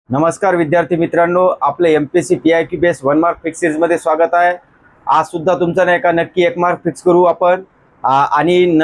नमस्कार विद्यार्थी मित्रांनो, आपलं एमपीएससी पीआयक्यू बेस 1 मार्क फिक्स सीरीजमध्ये स्वागत आहे। आज सुद्धा तुमचा नाही का नक्की 1 मार्क फिक्स करू आपण। आणि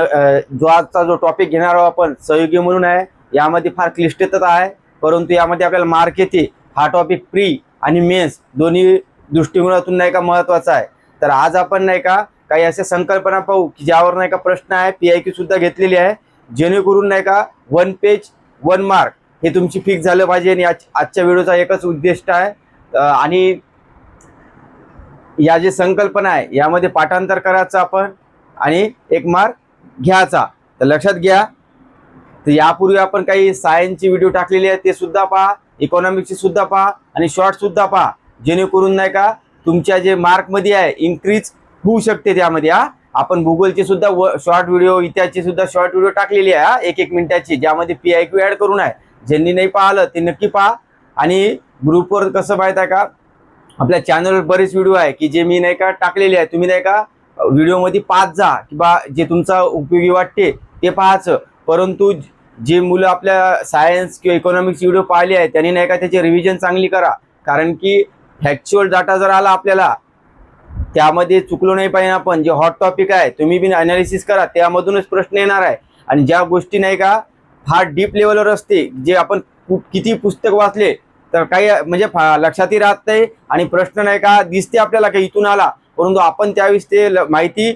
जो आजचा जो टॉपिक घेणार आहोत आपण सहयोगी म्हणून आहे। यामध्ये फार क्लिष्टता आहे, परंतु यामध्ये आपल्याला मार्क येते। हा टॉपिक प्री आणि मेन्स दोन्ही दृष्टिकोनातून नाही का महत्त्वाचा आहे। तर आज आपण नाही का काही अशा संकल्पना पाहू की ज्यावर नाही का प्रश्न आहे, पीआयक्यू सुद्धा घेतलेली आहे, जेणेकरून नाही का 1 पेज 1 मार्क हे तुमची फिक्स झालं पाहिजे। आणि आजच्या व्हिडिओचा एकच उद्दिष्ट आहे आणि या जे संकल्पना आहे यामध्ये पाठांतर करायचं आपण आणि 1 मार्क घ्यायचा। तर लक्षात घ्या, तर यापूर्वी आपण काही सायन्सची व्हिडिओ टाकलेली आहे, ते सुद्धा पहा, इकॉनॉमिक्सची सुद्धा पहा आणि शॉर्ट सुद्धा पहा, जेणेकरून नाही का तुमच्या जे मार्कमध्ये आहे इन्क्रीज होऊ शकते। त्यामध्ये आपण गुगलचे सुद्धा शॉर्ट व्हिडिओ, इतिहासची सुद्धा शॉर्ट व्हिडिओ टाकलेली आहे 1-1 मिनिटाची, ज्यामध्ये पीआयक्यू ॲड करून आहे। ज्यांनी नाही पाहिलं ते नक्की पहा। आणि ग्रुपवर कसं माहीत आहे का, आपल्या चॅनलवर बरेच व्हिडिओ आहे की जे मी नाही का टाकलेले आहे, तुम्ही नाही का व्हिडिओमध्ये पाहत जा किंवा जे तुमचा उपयोगी वाटते ते पाहायचं। परंतु जे मुलं आपल्या सायन्स किंवा इकॉनॉमिक्स व्हिडिओ पाहिले आहे त्यांनी नाही का त्याची रिव्हिजन चांगली करा, कारण की फॅक्च्युअल डाटा जर आला आपल्याला त्यामध्ये चुकलो नाही पाहिजे आपण। जे हॉट टॉपिक आहे तुम्ही बी ॲनालिसिस करा, त्यामधूनच प्रश्न येणार आहे। आणि ज्या गोष्टी नाही का फार डीप लेवलवर असते, जे आपण किती पुस्तक वाचले तर काही म्हणजे लक्षातही राहत नाही आणि प्रश्न नाही का दिसते आपल्याला की इथून आला, परंतु आपण त्यावेळेस ते माहिती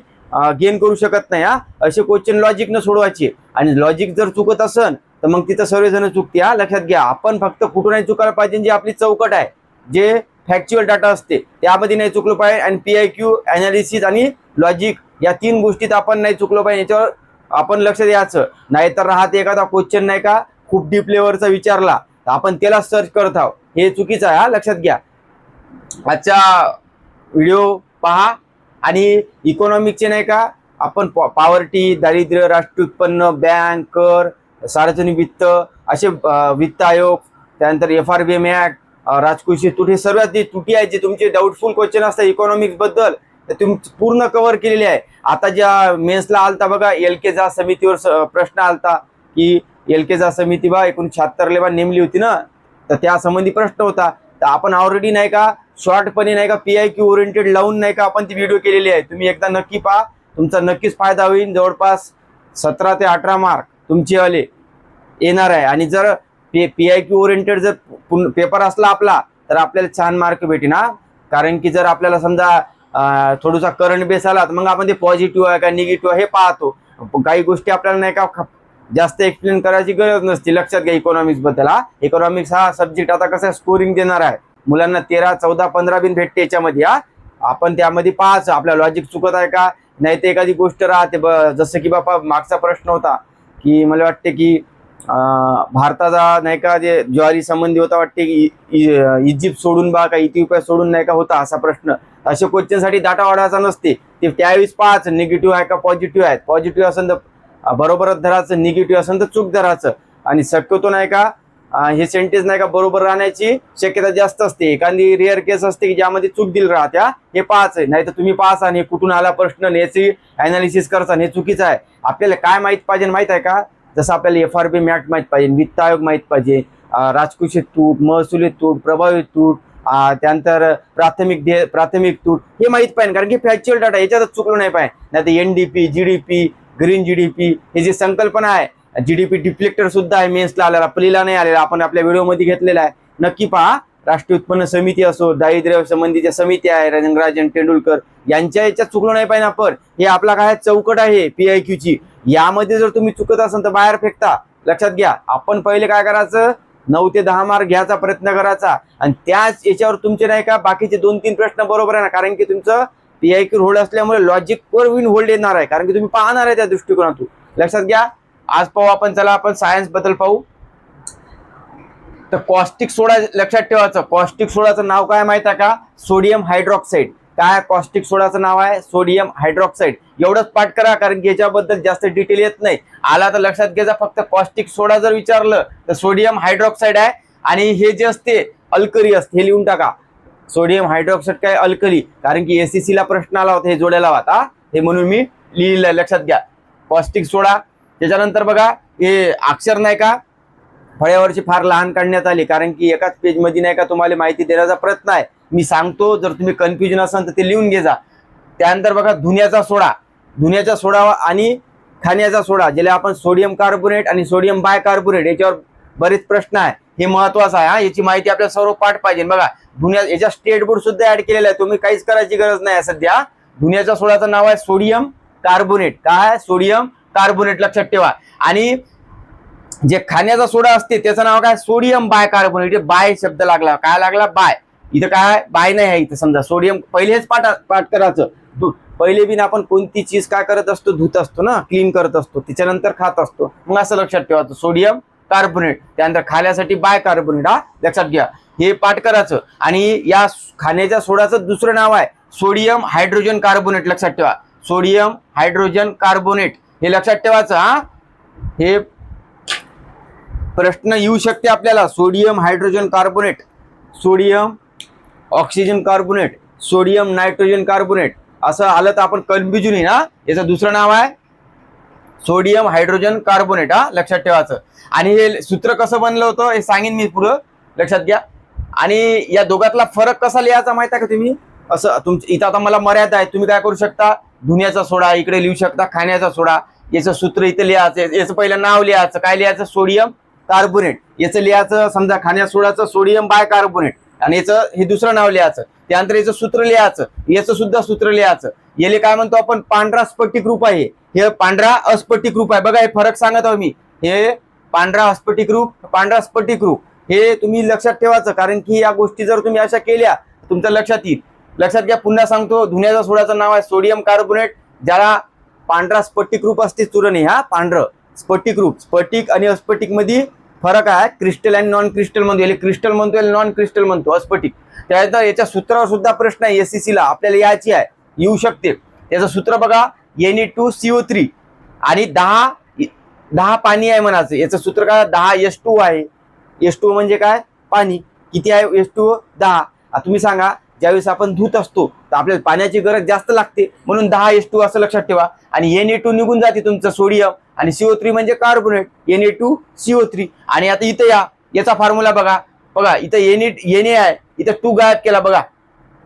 गेन करू शकत नाही। असे क्वेश्चन लॉजिकनं सोडवायचे, आणि लॉजिक जर चुकत असेल तर मग तिथं सर्वजण चुकते। लक्षात घ्या, आपण फक्त कुठून नाही चुकायला पाहिजे, जी आपली चौकट आहे, जे फॅक्च्युअल डाटा असते त्यामध्ये नाही चुकलो पाहिजे। आणि पीआयक्यू, ॲनालिसिस आणि लॉजिक या 3 गोष्टीत आपण नाही चुकलो पाहिजे, याच्यावर आपण लक्ष द्यायचं। नाहीतर राहते एखादा क्वेश्चन नाही का खूप डीप लेवलचा विचारला तर आपण त्याला सर्च करत आहोत, हे चुकीचं आहे। लक्षात घ्या, आजचा व्हिडिओ पहा। आणि इकॉनॉमिकचे नाही का आपण पॉवर्टी, दारिद्र्य, राष्ट्रीय उत्पन्न, बँक, कर, सार्वजनिक वित्त, असे वित्त आयोग, त्यानंतर FRBM ॲक्ट, राजकोषीय तूट, हे सर्वात जे तुटी आहेत, जे तुमचे डाऊटफुल क्वेश्चन असतात इकॉनॉमिक्स बद्दल, तर तुम्ही पूर्ण कव्हर केलेले आहे। आता ज्या मेन्सला आलता बघा एलकेजा समितीवर प्रश्न आलता की एलकेजा समिती 1976 नेमली होती ना, तर त्या संबंधी प्रश्न होता। तर आपण ऑलरेडी नाही का शॉर्टपणे नाही का पीआयक्यू ओरिएंटेड लावून नाही का आपण ती व्हिडिओ केलेली आहे, तुम्ही एकदा नक्की पहा, तुमचा नक्कीच फायदा होईल। जवळपास 17 ते 18 मार्क तुमचे आले येणार आहे। आणि जर पीआयक्यू ओरिएंटेड जर पेपर असला आपला तर आपल्याला छान मार्क भेटेल कारण की जर आपल्याला समजा थोडासा करंट बेस आला तर मग आपण ते पॉझिटिव्ह आहे का निगेटिव्ह आहे हे पाहतो। काही गोष्टी आपल्याला नाही का जास्त एक्सप्लेन करायची गरज नसते। लक्षात घ्या, इकॉनॉमिक्स बद्दल इकॉनॉमिक्स हा सब्जेक्ट आता कसं स्कोरिंग देणार आहे, मुलांना 13, 14, 15 बिन भेटते याच्यामध्ये। आपण त्यामध्ये पाहायचं आपल्या लॉजिक चुकत आहे का नाही। ते एखादी गोष्ट राहते जसं की बाबा मागचा प्रश्न होता की मला वाटते की भारताचा नाही का जे ज्वारी संबंधी होता, वाटते की इजिप्त सोडून का इथिओपिया सोडून नाही का होता असा प्रश्न। अशा क्वेश्चनसाठी डाटा वाढवायचा नसते, ते त्यावेळेस पाहायचं निगेटिव्ह आहे का पॉझिटिव्ह आहे। पॉझिटिव्ह असेल तर बरोबरच धरायचं, निगेटिव्ह असेल तर चूक धरायचं। आणि शक्यतो नाही का हे सेंटेन्स नाही का बरोबर राहण्याची शक्यता जास्त असते। एखादी रेअर केस असते की ज्यामध्ये चूक दिली राहत्या, हे पाहायचं। नाही तर तुम्ही पाहाचा आणि कुठून आला प्रश्न याची ॲनालिसिस करता, हे चुकीचं आहे। आपल्याला काय माहीत पाहिजे माहीत आहे का, जसं आपल्याला FRBM ॲक्ट माहीत पाहिजे, वित्त आयोग माहीत पाहिजे, राजकोषीय तूट, महसुली तूट, प्रभावी तूट, त्यानंतर प्राथमिक तूट हे माहीत पाहिजे, कारण की फॅक्च्युअल डाटा याच्यातच चुकलो नाही पाहिजे। नाही तर NDP, GDP, ग्रीन GDP हे जे संकल्पना आहे, GDP डिफ्लेक्टर सुद्धा आहे मेन्सला आलेला, पहिला नाही आलेला, आपण आपल्या व्हिडिओमध्ये घेतलेला आहे, नक्की पहा। राष्ट्रीय उत्पन्न समिती असो, दारिद्र्य संबंधीच्या समिती आहे, रंगराजन तेंडुलकर यांच्या याच्यात चुकलो नाही पाहिजे आपण। हे आपला काय चौकट आहे पीआयक्यूची, यामध्ये जर तुम्ही चुकत असाल तर बाहेर फेकता। लक्षात घ्या, आपण पहिले काय करायचं, 9 ते 10 मार्क घ्यायचा प्रयत्न करायचा, आणि त्याच याच्यावर तुमचे नाही का बाकीचे 2-3 प्रश्न बरोबर आहे ना, कारण की तुमचं पीआयक्यू होल्ड असल्यामुळे लॉजिकवर विन होल्ड येणार आहे, कारण की तुम्ही पाहणार आहे त्या दृष्टिकोनातून। लक्षात घ्या, आज पाहू आपण, चला आपण सायन्स बद्दल पाहू। तर कॉस्टिक सोडा लक्षात ठेवायचं, कॉस्टिक सोडाचं नाव काय माहित आहे का, सोडियम हायड्रॉक्साईड। काय कॉस्टिक सोडाचं नाव आहे, सोडियम हायड्रॉक्साईड। एवढंच पाठ करा, कारण की याच्याबद्दल जास्त डिटेल येत नाही। आला तर लक्षात घ्यायचा, फक्त कॉस्टिक सोडा जर विचारलं तर सोडियम हायड्रॉक्साईड आहे, आणि हे जे असते अल्कली असते, हे लिहून टाका, सोडियम हायड्रॉक्साईड काय अल्कली, कारण की SEC ला प्रश्न आला होता हे जोडायला होता, हे म्हणून मी लिहिलं। लक्षात घ्या, कॉस्टिक सोडा। त्याच्यानंतर बघा हे अक्षर नाही का फळ्यावरची फार लहान काढण्यात आली, कारण की एकाच पेजमध्ये नाही का तुम्हाला माहिती देण्याचा प्रयत्न आहे. मी सांगतो, जर तुम्ही कन्फ्युजन असाल तर ते लिहून घे जा. त्यानंतर बघा धुण्याचा सोडा आणि खाण्याचा सोडा, ज्याला आपण सोडियम कार्बोनेट आणि सोडियम बायकार्बोनेट, याच्यावर बरेच प्रश्न आहे. हे महत्वाचं आहे. याची माहिती आपल्याला सर्व पाठ पाहिजे. बघा याच्या स्टेट बोर्ड सुद्धा ऍड केलेला आहे. तुम्ही काहीच करायची गरज नाही सध्या. धुण्याच्या सोड्याचं नाव आहे सोडियम कार्बोनेट. काय आहे? सोडियम कार्बोनेट, लक्षात ठेवा. आणि जे खाण्याचा सोडा असते त्याचं नाव काय? Sodium bicarbonate. बाय शब्द लागला, काय लागला? बाय. इथं काय बाय नाही आहे. इथं समजा सोडियम पहिलेच पाठ करायचं. पहिले बिन आपण कोणती चीज काय करत असतो? धुत असतो ना, क्लीन करत असतो, त्याच्यानंतर खात असतो. मग असं लक्षात ठेवायचं सोडियम कार्बोनेट. त्यानंतर खाण्यासाठी बायकार्बोनेट. हा लक्षात घ्या, हे पाठ करायचं. आणि या खाण्याच्या सोड्याचं दुसरं नाव आहे सोडियम हायड्रोजन कार्बोनेट. लक्षात ठेवा, सोडियम हायड्रोजन कार्बोनेट, हे लक्षात ठेवायचं. हा हे प्रश्न येऊ शकते आपल्याला. Sodium hydrogen carbonate, sodium oxygen carbonate, sodium nitrogen carbonate, असं आलं तर आपण कन्फ्युजन आहे ना. याचं दुसरं नाव आहे सोडियम हायड्रोजन कार्बोनेट. हा लक्षात ठेवायचं. आणि हे सूत्र कसं बनलं होतं हे सांगेन मी पुढं, लक्षात घ्या. आणि या दोघातला फरक कसा लिहायचा माहिती आहे का तुम्ही? असं इथं आता मला मर्यादा आहे, तुम्ही काय करू शकता? धुण्याचा सोडा इकडे लिहू शकता, खाण्याचा सोडा, याचं सूत्र इथं लिहायचं. याचं पहिलं नाव लिहायचं. काय लिहायचं? Sodium carbonate. याचं लिहायचं समजा खाण्या सोडाचं सोडियम बायकार्बोनेट, आणि याचं हे दुसरं नाव लिहायचं. त्यानंतर याचं सूत्र लिहायचं, याचं सुद्धा सूत्र लिहायचं. याला काय म्हणतो आपण? पांढरा स्फटिक रूप आहे. हे पांढरा अस्फटिक रूप आहे. बघा हे फरक सांगत आहो मी. हे पांढरा स्फटिक रूप, पांढरा स्फटिक रूप, हे तुम्ही लक्षात ठेवायचं. कारण की या गोष्टी जर तुम्ही अशा केल्या तुमच्या लक्षात येईल. लक्षात घ्या, पुन्हा सांगतो. धुण्याच्या सोड्याचं नाव आहे सोडियम कार्बोनेट, ज्याला पांढरा स्फटिक रूप असते. चुरणी, हा पांढरं स्फटिक रूप. स्फटिक आणि अस्फटिक मध्ये फरक आहे. क्रिस्टल आणि नॉन क्रिस्टल म्हणतो. याला क्रिस्टल म्हणतो, याला नॉन क्रिस्टल म्हणतो, अस्फटिक. त्यानंतर याच्या सूत्रावर सुद्धा प्रश्न आहे SCC ला, आपल्याला याची आहे, येऊ शकते. त्याचं सूत्र बघा Na2CO3 आणि 10 पाणी आहे म्हणायचं. याचं सूत्र काय? 10 H2 आहे. H2 म्हणजे काय? पाणी. किती आहे H2? 10. तुम्ही सांगा, ज्यावेळेस आपण धुत असतो तर आपल्याला पाण्याची गरज जास्त लागते, म्हणून 10 H2 असं लक्षात ठेवा. आणि Na2 निघून जाते तुमचं सोडियम, आणि CO3 म्हणजे कार्बोनेट, Na2CO3. आणि आता इथं याचा फॉर्म्युला बघा. इथं Na आहे, इथं 2 गायब केला. बघा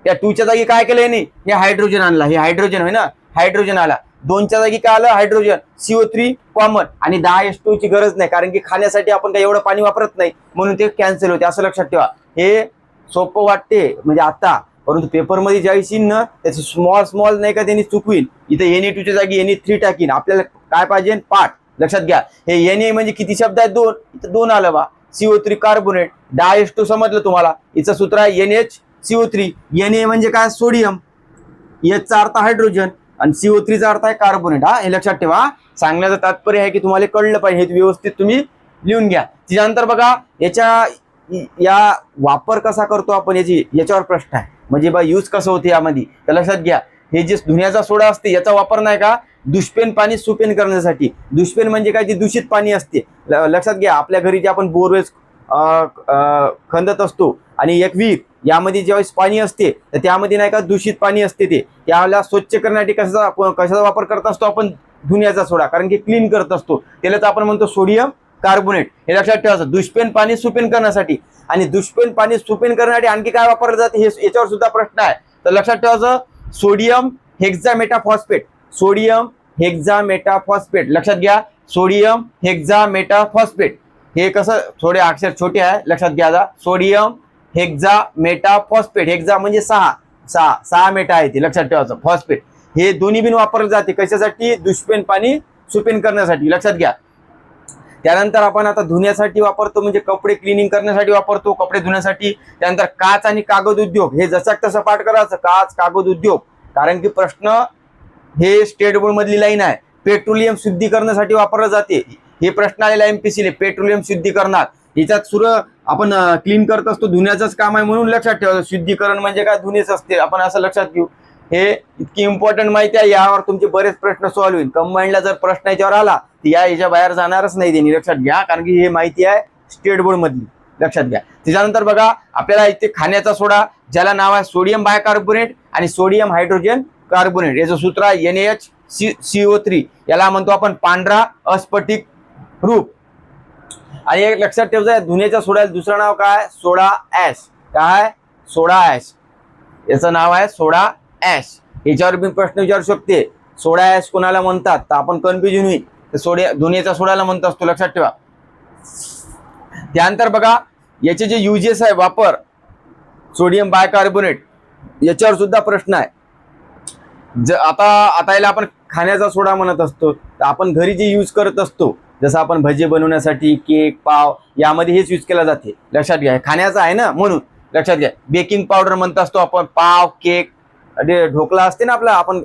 त्या 2च्या जागी काय केलं याने? हे हायड्रोजन आणला. हे हायड्रोजन आहे ना, हायड्रोजन आला. 2च्या जागी काय आलं? हायड्रोजन. CO3 common. आणि 10 H2 ची गरज नाही, कारण की खाण्यासाठी आपण काही एवढं पाणी वापरत नाही, म्हणून ते कॅन्सल होते. असं लक्षात ठेवा. हे सोपं वाटते म्हणजे आता, परंतु पेपरमध्ये ज्यावेळेस येईन ना त्याचे स्मॉल नाही का त्यांनी चुकवीन. इथं Na2 च्या जागी Na3 टाकीन. आपल्याला काय पाहिजे? पाठ. लक्षात घ्या, हे Na म्हणजे किती शब्द आहेत? 2. इथं 2 आलं बा. CO3 कार्बोनेट, 10 H2 समजलं तुम्हाला. याचं सूत्र आहे NaCO3. Na म्हणजे काय? सोडियम. H चा अर्थ हायड्रोजन आणि CO3 चा अर्थ आहे कार्बोनेट. हा हे लक्षात ठेवा. सांगण्याचं तात्पर्य आहे की तुम्हाला कळलं पाहिजे, हे व्यवस्थित तुम्ही लिहून घ्या. त्याच्यानंतर बघा या वापर कसा करतो आपण, याच्यावर प्रश्न आहे. म्हणजे बा यूज कसं होते यामध्ये, तर लक्षात घ्या. हे जे धुण्याचा सोडा असते याचा वापर नाही का दुष्पेन पाणी सुपेन करण्यासाठी. दुष्पेन म्हणजे काय? जे दूषित पाणी असते. लक्षात घ्या, आपल्या घरी जे आपण बोरवेल्स खंदत असतो आणि एक विहीर, यामध्ये ज्यावेळेस पाणी असते तर त्यामध्ये नाही का दूषित पाणी असते. त्याला स्वच्छ करण्यासाठी कशाचा वापर करत असतो आपण? धुण्याचा सोडा, कारण की क्लीन करत असतो. त्यालाच आपण म्हणतो सोडियम कार्बोनेट. हे लक्षात ठेवायचं. दुष्पेन पाणी सुपेन करण्यासाठी. आणि दुष्पेन पाणी सुपेन करण्यासाठी आणखी काय वापरलं जाते हे याच्यावर सुद्धा प्रश्न आहे. तर लक्षात ठेवायचं सोडियम हेक्झामेटाफॉस्फेट. सोडियम हेक्झामेटाफॉस्फेट, लक्षात घ्या. सोडियम हेक्झामेटाफॉस्फेट. हे कसं, थोडे अक्षर छोटे आहे, लक्षात घ्या. सोडियम हेक्झामेटाफॉस्फेट. हेक्झा म्हणजे 6 मेटा आहे ते, लक्षात ठेवायचं. फॉस्फेट हे दोन्ही बिन वापरले जाते. कशासाठी? दुष्पेन पाणी सुपेन करण्यासाठी, लक्षात घ्या. त्यानंतर आपण आता धुण्यासाठी वापरतो, म्हणजे कपडे क्लिनिंग करण्यासाठी वापरतो, कपडे धुण्यासाठी. त्यानंतर काच आणि कागद उद्योग, हे जसं तसं पाठ करायचं. काच कागद उद्योग, कारण की प्रश्न हे स्टेट बोर्ड मधली लाईन आहे. पेट्रोलियम शुद्धीकरणासाठी वापरलं जाते. हे प्रश्न आलेला MPSC ले. पेट्रोलियम शुद्धीकरणात याच्यात आपण क्लीन करत असतो, धुण्याचंच काम आहे, म्हणून लक्षात ठेवा. शुद्धीकरण म्हणजे काय? धुणेच असते, आपण असं लक्षात घेऊ. हे इतकी इम्पॉर्टंट माहिती आहे, यावर तुमचे बरेच प्रश्न सॉल्व्ह होईल. कंबाईनला जर प्रश्न याच्यावर आला तर याच्या बाहेर जाणारच नाही त्यांनी, लक्षात घ्या. कारण की हे माहिती आहे स्टेट बोर्ड मधली, लक्षात घ्या. त्याच्यानंतर बघा आपल्याला इथे खाण्याचा सोडा, ज्याला नाव आहे सोडियम बायकार्बोनेट आणि सोडियम हायड्रोजन कार्बोनेट. याचं सूत्र आहे NaCO3. याला म्हणतो आपण पांढरा अस्फटिक रूप. आणि एक लक्षात ठेवायचं, धुण्याच्या सोड्याला दुसरं नाव काय? सोडा ऍश. काय? सोडा ऍश. याचं नाव आहे सोडा ऍश. याच्यावर मी प्रश्न विचारू शकते, सोडा ऍश कोणाला म्हणतात? तर आपण कन्फ्युजन होईल, तर धुण्याच्या सोड्याला म्हणत असतो, लक्षात ठेवा. त्यानंतर बघा याचे जे युजेस आहे, वापर, सोडियम बायकार्बोनेट, याच्यावर सुद्धा प्रश्न आहे. आता याला आपण खाण्याचा सोडा म्हणत असतो, तर आपण घरी जे यूज करत असतो, जसं आपण भजी बनवण्यासाठी, केक, पाव, यामध्ये हेच यूज केला जाते. लक्षात घ्या, खाण्याचा आहे ना, म्हणून लक्षात घ्या. बेकिंग पावडर म्हणत असतो आपण पाव, केक, ढोकला असते ना आपला, आपण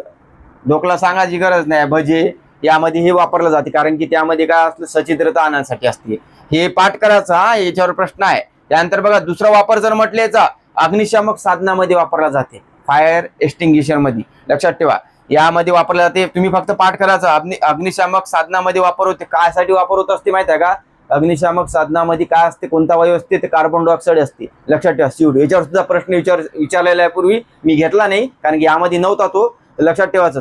ढोकला सांगायची गरज नाही, भजे, यामध्ये हे वापरलं जाते, कारण की त्यामध्ये काय असलं, सचित्रता आणण्यासाठी असते. हे पाठ करायचा, याच्यावर प्रश्न आहे. त्यानंतर बघा दुसरा वापर जर म्हटलं याचा, अग्निशामक साधनामध्ये वापरला जाते, फायर एक्सटिंग्विशर मध्ये. लक्षात ठेवा, यामध्ये वापरले जाते. तुम्ही फक्त पाठ करायचा, अग्निशामक साधनामध्ये वापर होते. कायसाठी वापर होत असते माहिती आहे का? अग्निशामक साधनामध्ये काय असते, कोणता वायू असते? ते कार्बन डायऑक्साईड असते. लक्षात ठेवा, CO2. याच्यावर सुद्धा प्रश्न विचारलेला आहे, पूर्वी मी घेतला नाही कारण की यामध्ये नव्हता तो. लक्षात ठेवायचं,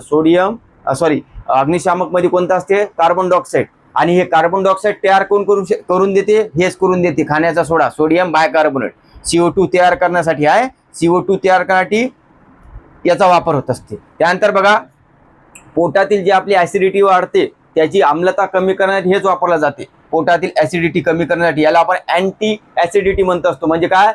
अग्निशामक मध्ये कोणता असते? Carbon dioxide. आणि हे कार्बन डायऑक्साईड तयार करून देते? हेच करून देते खाण्याचा सोडा, सोडियम बायकार्बोनेट. CO2 तयार करण्यासाठी आहे, CO2 तयार करण्यासाठी याचा वापर होत असते. त्यानंतर बघा पोटातील जी आपली ऍसिडिटी वाढते, त्याची आम्लता कमी करण्यासाठी हेच वापरला जाते. पोटातील ऍसिडिटी कमी करण्यासाठी याला आपण अँटी ऍसिडिटी म्हणत असतो. म्हणजे काय?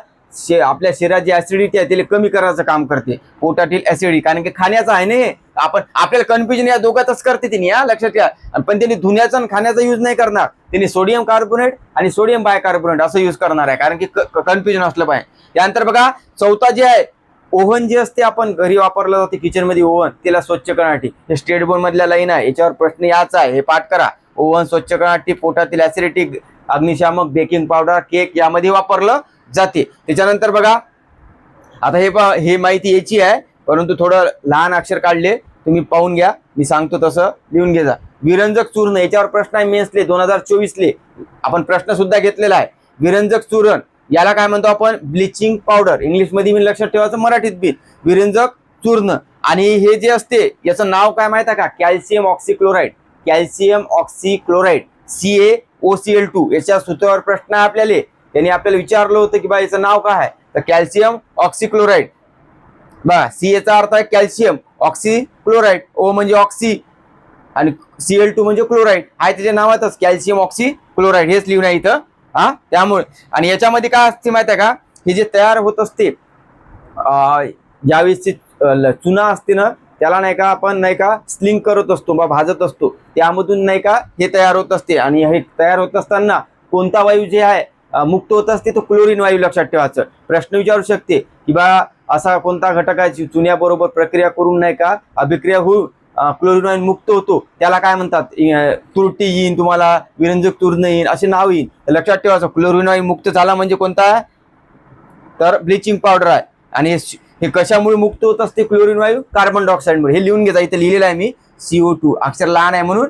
आपल्या शरीरात जी ऍसिडिटी आहे त्याला कमी करायचं काम करते, पोटातील ऍसिडिटी. कारण की खाण्याचं आहे ना, आपल्याला कन्फ्युजन या दोघातच करते तिने, या लक्षात घ्या. पण त्यांनी धुण्याचा आणि खाण्याचा यूज नाही करणार, त्यांनी सोडियम कार्बोनेट आणि सोडियम बायकार्बोनेट असं यूज करणार आहे, कारण की कन्फ्युजन असलं पाहिजे. त्यानंतर बघा चौथा जे आहे, ओव्हन जे असते आपण घरी वापरलं जाते किचन मध्ये, ओव्हन, त्याला स्वच्छ करण्यासाठी. हे स्टेट बोर्ड मधल्या लाईन आहे, याच्यावर प्रश्न याचा आहे, हे पाठ करा. ओव्हन स्वच्छ करण्यासाठी पोटातील ऍसिडिटी, अग्निशामक, बेकिंग पावडर, केक यामध्ये वापरलं जाते. त्याच्यानंतर बघा आता हे माहिती याची आहे, परंतु थोडं लहान अक्षर काढले, तुम्ही पाहून घ्या, मी सांगतो तसं लिहून घ्या. विरंजक चूर्ण, याच्यावर प्रश्न आहे मेन्सले 2024ले, आपण प्रश्न सुद्धा घेतलेला आहे. विरंजक चूर्ण याला काय म्हणतो आपण? Bleaching powder. इंग्लिश मध्ये मी लक्षात ठेवायचं, मराठीत बी विरंजक चूर्ण. आणि हे जे असते याचं नाव काय माहिती आहे का? Calcium oxychloride. Calcium oxychloride, CaOCl2. याच्या सूत्रावर प्रश्न आहे आपल्याला. त्यांनी आपल्याला विचारलं होतं की बा याचं नाव काय आहे, तर कॅल्शियम ऑक्सीक्लोराइड. बघा C याचा अर्थ आहे कॅल्शियम, ऑक्सीक्लोराइड, O म्हणजे ऑक्सी आणि Cl2 म्हणजे क्लोराइड, आहे त्याच्या नावातच कॅल्शियम ऑक्सीक्लोराइड, हेच लिहून आहे इथं. त्यामुळे. आणि याच्यामध्ये काय असते माहिती आहे का? हे जे तयार होत असते ज्यावेळेस चुना असते ना, त्याला नाही का आपण नाही का स्लिंग करत असतो बा, भाजत असतो, त्यामधून नाही का हे तयार होत असते. आणि हे तयार होत असताना कोणता वायू जे आहे मुक्त होत असते, तो क्लोरीन वायू. लक्षात ठेवायचं. प्रश्न विचारू शकते की बा असा कोणता घटक आहे चुन्याबरोबर प्रक्रिया करून नाही का अभिक्रिया होऊन क्लोरीन वायू मुक्त होतो, त्याला काय म्हणतात? तुरटी येईन तुम्हाला, विरंजक चूर्ण येईन, असे नाव येईन. लक्षात ठेवायचं, क्लोरीन वायू मुक्त झाला म्हणजे कोणता आहे? तर ब्लिचिंग पावडर आहे. आणि हे कशामुळे मुक्त होत असते क्लोरीन वायू? कार्बन डायऑक्साईडमुळे. हे लिहून घ्या, इथे लिहिलेलं आहे मी, CO2, अक्षर लहान आहे म्हणून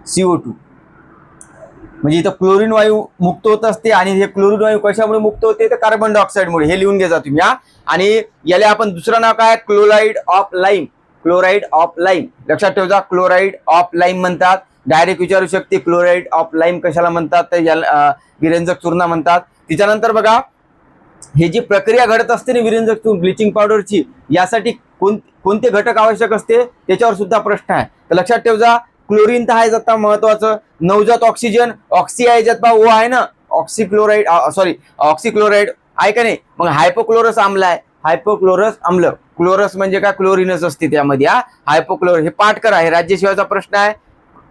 CO2. म्हणजे इथं क्लोरीन वायू मुक्त होत असते. आणि हे क्लोरीन वायू कशामुळे मुक्त होते? तर कार्बन डायऑक्साईडमुळे. हे लिहून घ्या तुम्ही. आणि याला आपण दुसरं नाव काय? Chloride of lime. Chloride of lime, लक्षात ठेवा, क्लोराइड ऑफ लाईम म्हणतात. डायरेक्ट विचारू शकते क्लोराइड ऑफ लाईम कशाला म्हणतात, तर याला विरंजक चूर्ण म्हणतात. त्याच्यानंतर बघा हे जी प्रक्रिया घडत असते ना विरंजक ब्लिचिंग पावडरची, यासाठी कोणते घटक आवश्यक असते, त्याच्यावर सुद्धा प्रश्न आहे. तर लक्षात ठेवा, क्लोरीन तर आहे आता महत्वाचं, नवजात ऑक्सिजन, ऑक्सी आहे ज्यात O आहे ना, ऑक्सीक्लोराइड, ऑक्सीक्लोराइड आहे का नाही. मग हायपोक्लोरस आम्ल आहे, हायपोक्लोरस आम्ल. क्लोरस म्हणजे काय? क्लोरीनच असते त्यामध्ये. हायपोक्लोर, हे पाठ करा, हे राज्यसेवाचा प्रश्न आहे.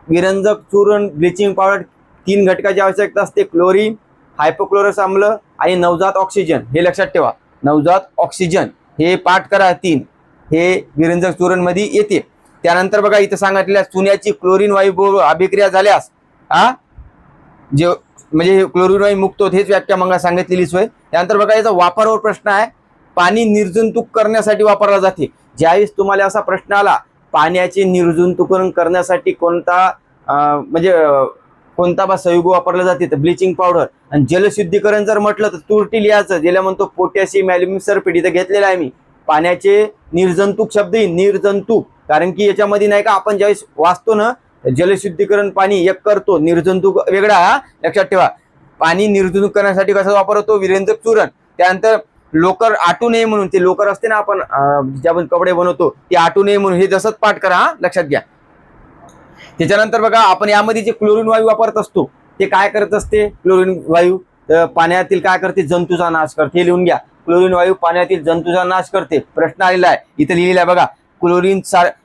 विरंजक चूर्ण, ब्लिचिंग पावडर, 3 घटकाची आवश्यकता असते, क्लोरीन, हायपोक्लोरस आम्ल आणि नवजात ऑक्सिजन. हे लक्षात ठेवा, नवजात ऑक्सिजन, हे पाठ करा 3. हे विरंजक चूर्ण मध्ये येते. त्यानंतर बघा इथं सांगितलेल्या चुन्याची क्लोरीन वायू अभिक्रिया झाल्यास जे म्हणजे क्लोरीन वायू मुक्त होत, हेच व्याख्या मग सांगितलेली सोय. त्यानंतर बघा याचा वापरावर प्रश्न आहे. पाणी निर्जंतुक करण्यासाठी वापरला जाते. ज्यावेळेस तुम्हाला असा प्रश्न आला, पाण्याचे निर्जंतुकरण करण्यासाठी कोणता बा संयुग वापरला जाते, तर ब्लिचिंग पावडर. आणि जलशुद्धीकरण जर म्हटलं तर तुरटी लिहायचं, ज्याला म्हणतो पोटॅशियम ॲल्युमिनियम सल्फेट. इथं घेतलेलं आहे मी. पाण्याचे निर्जंतुक शब्द निर्जंतुक, कारण की याच्यामध्ये नाही का आपण ज्यावेळेस वाचतो ना, जलशुद्धीकरण पाणी एक करतो, निर्जंतुक वेगळा, हा लक्षात ठेवा. पाणी निर्जंतुक करण्यासाठी कसं वापरतो, विरेंजक चूर्ण. त्यानंतर लोकर आटू नये म्हणून, ते लोकर असते ना आपण जे आपण कपडे बनवतो ते आटू नये म्हणून, हे जसंच पाठ करा, हा लक्षात घ्या. त्याच्यानंतर बघा आपण यामध्ये जे क्लोरीन वायू वापरत असतो ते काय करत असते, क्लोरीन वायू पाण्यातील काय करते, जंतूचा नाश करते. हे लिहून घ्या, क्लोरीन वायू पाण्यातील जंतूचा नाश करते. प्रश्न आलेला आहे इथं लिहिलेला आहे बघा, क्लोरीन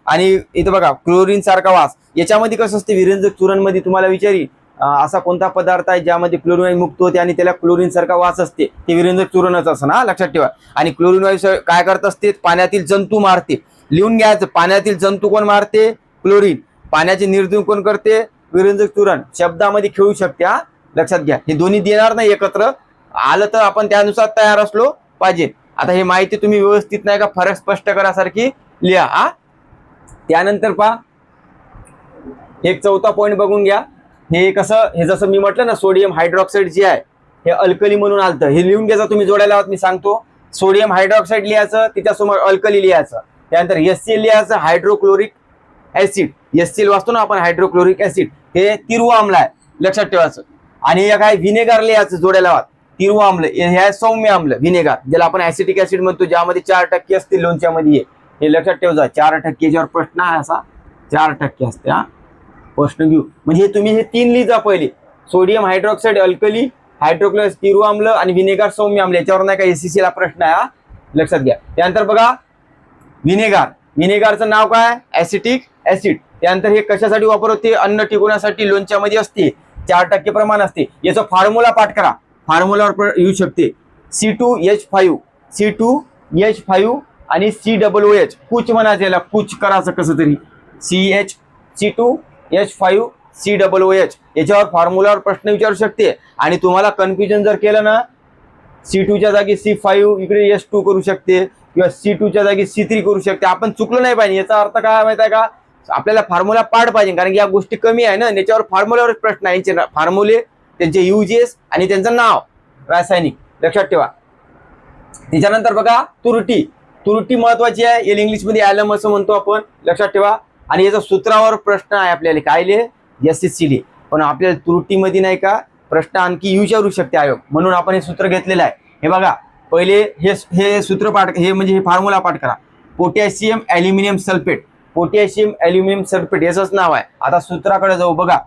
आणि इथं बघा क्लोरीन सारखा वास. याच्यामध्ये कसं असते, विरेंजक चूर्णमध्ये तुम्हाला विचारी असा कोणता पदार्थ आहे ज्यामध्ये क्लोरीन वायू मुक्त होते आणि त्याला क्लोरीन सारखा वास असते, ते विरेंजक चूर्णच असं ना, लक्षात ठेवा. आणि क्लोरीन वायू काय करत असते, पाण्यातील जंतू मारते. लिहून घ्यायचं, पाण्यातील जंतू कोण मारते, क्लोरीन. पाण्याचे निर्जंतुक कोण करते, विरेंजक चूर्ण. शब्दामध्ये खेळू शकते, हा लक्षात घ्या. हे दोन्ही देणार नाही एकत्र, आलं तर आपण त्यानुसार तयार असलो पाहिजे. आता हे माहिती तुम्ही व्यवस्थित नाही का फरक स्पष्ट करासारखी लिहा. हा त्यानंतर पहा एक चौथा पॉईंट बघून घ्या. हे कसं, हे जसं मी म्हटलं ना, सोडियम हायड्रॉक्साईड जे आहे हे अल्कली म्हणून आलतं. हे लिहून घ्यायचं तुम्ही, जोडायला मी सांगतो. सोडियम हायड्रॉक्साईड लिहायचं, त्याच्यासमोर अल्कली लिहायचं. त्यानंतर HCl लिहायचं, हायड्रोक्लोरिक ऍसिड. HCl वाचतो ना आपण, हायड्रोक्लोरिक ऍसिड, हे तिरवं आम्ल आहे, लक्षात ठेवायचं. आणि एक आहे व्हिनेगार लिहायचं, जोड्याला तिरवं आम्ल. हे आहे सौम्य आम्ल, व्हिनेगार, ज्याला आपण ऍसिटिक ऍसिड म्हणतो, ज्यामध्ये 4% असते लोणच्यामध्ये. हे लक्षात ठेवायचं, 4% याच्यावर प्रश्न आहे असा, 4% असते. हा प्रश्न घेऊ म्हणजे तुम्ही हे 3 लिहिजा पहिले, सोडियम हायड्रॉक्साईड अल्कली, हायड्रोक्लोरिक तिरवं आम्ल आणि व्हिनेगार सौम्य आम्ल. याच्यावर नाही का SCC ला प्रश्न आहे, हा लक्षात घ्या. त्यानंतर बघा व्हिनेगार, व्हिनेगारचं नाव काय, ऍसिटिक ऍसिड. त्यानंतर हे कशासाठी वापरते, अन्न टिकवण्यासाठी लोणच्यामध्ये असते, 4% प्रमाण असते. याचा फॉर्म्युला पाठ करा, फॉर्म्युलावर येऊ शकते. C2H5, C2H5 आणि COOH, कुच म्हणायचं, याला कुच करायचं कसं तरी, C2H5 COOH. याच्यावर फॉर्म्युलावर प्रश्न विचारू शकते. आणि तुम्हाला कन्फ्युजन जर केलं ना, C2 च्या जागी C5 इकडे S2 करू शकते, किंवा C2 च्या जागी C3 करू शकते. आपण चुकलो नाही पाहिजे. याचा अर्थ काय माहिती आहे का, आपल्याला फॉर्म्युला पाठ पाहिजे, कारण की या गोष्टी कमी आहे ना, याच्यावर फॉर्म्युलावर प्रश्न आहे. फॉर्म्युले, त्यांचे युजेस आणि त्यांचं नाव रासायनिक, लक्षात ठेवा. त्याच्यानंतर बघा तुरटी, तुरटी महत्वाची आहे. येईल इंग्लिशमध्ये ॲलम असं म्हणतो आपण, लक्षात ठेवा. आणि याचा सूत्रावर प्रश्न आहे आपल्याला, काय लिहे, SCC लिहे. पण आपल्याला तुरटीमध्ये नाही का प्रश्न आणखी विचारू शकते आयोग, म्हणून आपण हे सूत्र घेतलेलं आहे. हे बघा पहिले हे सूत्र पाठ, हे म्हणजे हे फॉर्म्युला पाठ करा. Potassium aluminium sulphate, potassium aluminium sulphate याचंच नाव आहे. आता सूत्राकडे जाऊ बघा.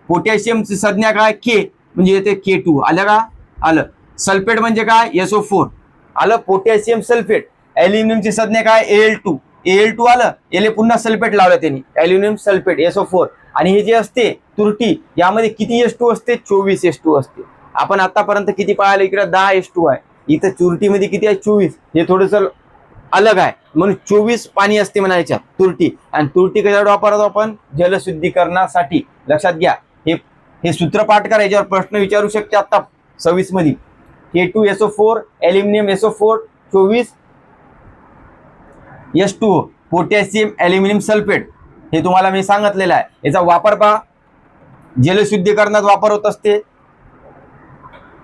पोटॅशियमची संज्ञा काय, K, म्हणजे येते K2, आलं का, आलं. सल्फेट म्हणजे काय, SO4, आलं. Potassium sulphate. ॲल्युमिनियमची संज्ञा काय, Al2 आलं. याले पुन्हा सल्फेट लावलं त्यांनी, ॲल्युमिनियम सल्फेट SO4. आणि हे जे असते तुरटी, यामध्ये किती H2 असते, 24 H2 असते. आपण आतापर्यंत किती पाहिलं, इकडे 10 H2 आहे, इथं तुरटीमध्ये किती आहे, 24. हे थोडंसं अलग आहे, म्हणून 24 पाणी असते म्हणायच्या तुरटी. आणि तुरटी कशासाठी वापरतो आपण, जलशुद्धीकरणासाठी, लक्षात घ्या. हे सूत्र पाठ करा, याच्यावर प्रश्न विचारू शकते आता 26 मध्ये. K2SO4, aluminium SO4, 24 H2O, potassium aluminium sulphate. हे तुम्हाला मी सांगितलेलं आहे. याचा वापर पहा, जलशुद्धीकरणात वापर होत असते.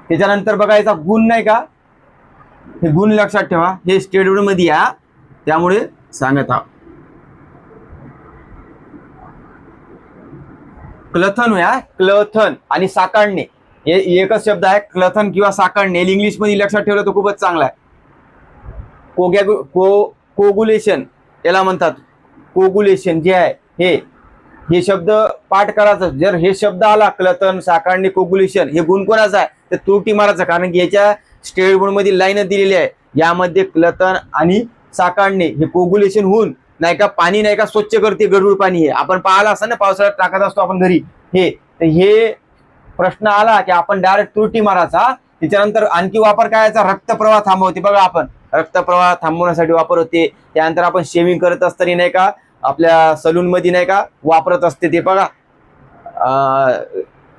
त्याच्यानंतर बघा याचा गुण नाही का, हे गुण लक्षात ठेवा, हे स्टेडवर्ड मध्ये या, त्यामुळे सांगत आहोत. क्लथन या, क्लथन आणि साकाळणे हे एकच शब्द आहे, क्लथन किंवा साकाळणे. इंग्लिश मध्ये लक्षात ठेवलं तर खूपच चांगला आहे. कोगुलेशन याला म्हणतात, कोगुलेशन जे आहे हे शब्द पाठ करायचं. जर हे शब्द आला, क्लथन, साकाळणे, कोगुलेशन, हे गुण कोणाचा आहे, तर तुरटी मारायचा. कारण की याच्या स्टेट बोर्ड मध्ये लाईन दिलेली आहे, यामध्ये क्लथन आणि साकाळणे हे कोगुलेशन होऊन नाही का पाणी नाही का स्वच्छ करते, गढूळ पाणी. हे आपण पाहिलं असं ना, पावसाळ्यात टाकत असतो आपण घरी. हे प्रश्न आला की आपण डायरेक्ट तुरटी मारायचा. त्याच्यानंतर आणखी वापर करायचा, रक्तप्रवाह थांबवते. बघा आपण रक्तप्रवाह थांबवण्यासाठी वापर होते. त्यानंतर आपण शेविंग करत असताना नाही का आपल्या सलून मध्ये नाही का वापरत असते, ते बघा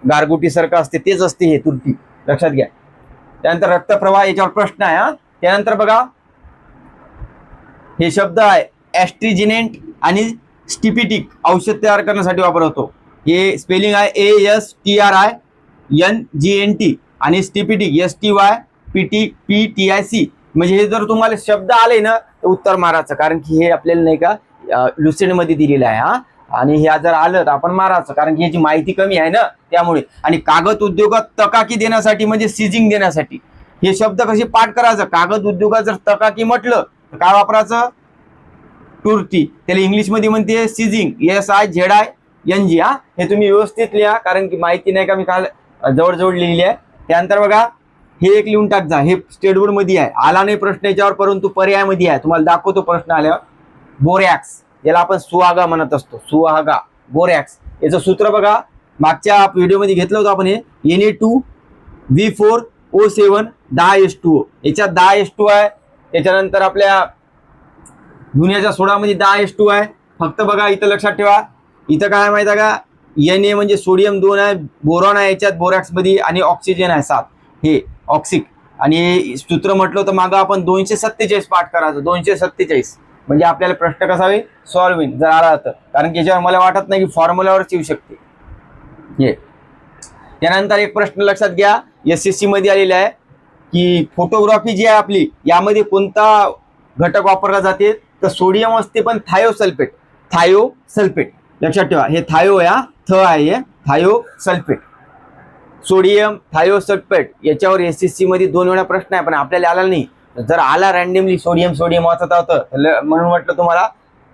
गारगुटी सारखं असते, तेच असते हे तुरटी, लक्षात घ्या. त्यानंतर रक्तप्रवाह याच्यावर प्रश्न आहे. त्यानंतर बघा हे शब्द आहे ॲस्ट्रिजिनेंट आणि स्टिपिटिक, औषध तयार करण्यासाठी वापर होतो. हे स्पेलिंग आहे ASTRINGNT आणि स्टिपिटिक STYPTIC. म्हणजे हे जर तुम्हाला शब्द आले ना तर उत्तर मारायचं, कारण की हे आपल्याला नाही का लुसेंट मध्ये दिलेलं आहे. आणि हे जर आलं तर आपण मारायचं, कारण की याची माहिती कमी आहे ना त्यामुळे. आणि कागद उद्योगात तकाकी देण्यासाठी म्हणजे सीजिंग देण्यासाठी, हे शब्द कसे पाठ करायचं. कागद उद्योगात जर तकाकी म्हटलं तर काय वापरायचं, टूर्टी. त्याला इंग्लिशमध्ये म्हणते सीजिंग, SIZING. हा, हे तुम्ही व्यवस्थित लिहा, कारण की माहिती नाही का मी काल जवळ लिहिली आहे. त्यानंतर बघा हे एक लिहून टाक जा, हे स्टेट बोर्ड मध्ये आहे, आला नाही प्रश्न याच्यावर, परंतु पर्यायामध्ये आहे. तुम्हाला दाखवतो प्रश्न आल्यावर. बोरॅक्स, याला आपण सुहागा म्हणत असतो, सुहागा, बोरॅक्स. याचं सूत्र बघा, मागच्या व्हिडिओमध्ये घेतलं होतं आपण. हे Na2V4O7 10H2O. याच्यात 10H2 आहे. त्याच्यानंतर आपल्या दुनियाच्या सोडामध्ये 10H2 आहे. फक्त बघा इथं लक्षात ठेवा, इथं काय माहिती आहे का, Na म्हणजे सोडियम 2 आहे, बोरॉन आहे याच्यात बोरॅक्स मध्ये, आणि ऑक्सिजन आहे 7, हे ऑक्सिक. आणि सूत्र म्हटलं तर मागं आपण 247 पाठ करायचं, 247. म्हणजे आपल्याला प्रश्न कसा होईल, सॉल्व्ह होईल जर आला तर, कारण की याच्यावर मला वाटत नाही की फॉर्म्युलावरच येऊ शकते हे. त्यानंतर एक प्रश्न लक्षात घ्या, SSC मध्ये आलेला आहे की फोटोग्राफी जी आहे आपली, यामध्ये कोणता घटक वापरला जाते, तर सोडियम असते, पण थायोसल्फेट. थायोसल्फेट लक्षात ठेवा, हे थायो या थ आहे, थायोसल्फेट, सोडियम थायोसल्फेट. याच्यावर SSC मध्ये 2 वेळा प्रश्न आहे, पण आपल्याला आला नाही. जर आला रॅन्डमली सोडियम वाचत होतं, म्हणून म्हटलं तुम्हाला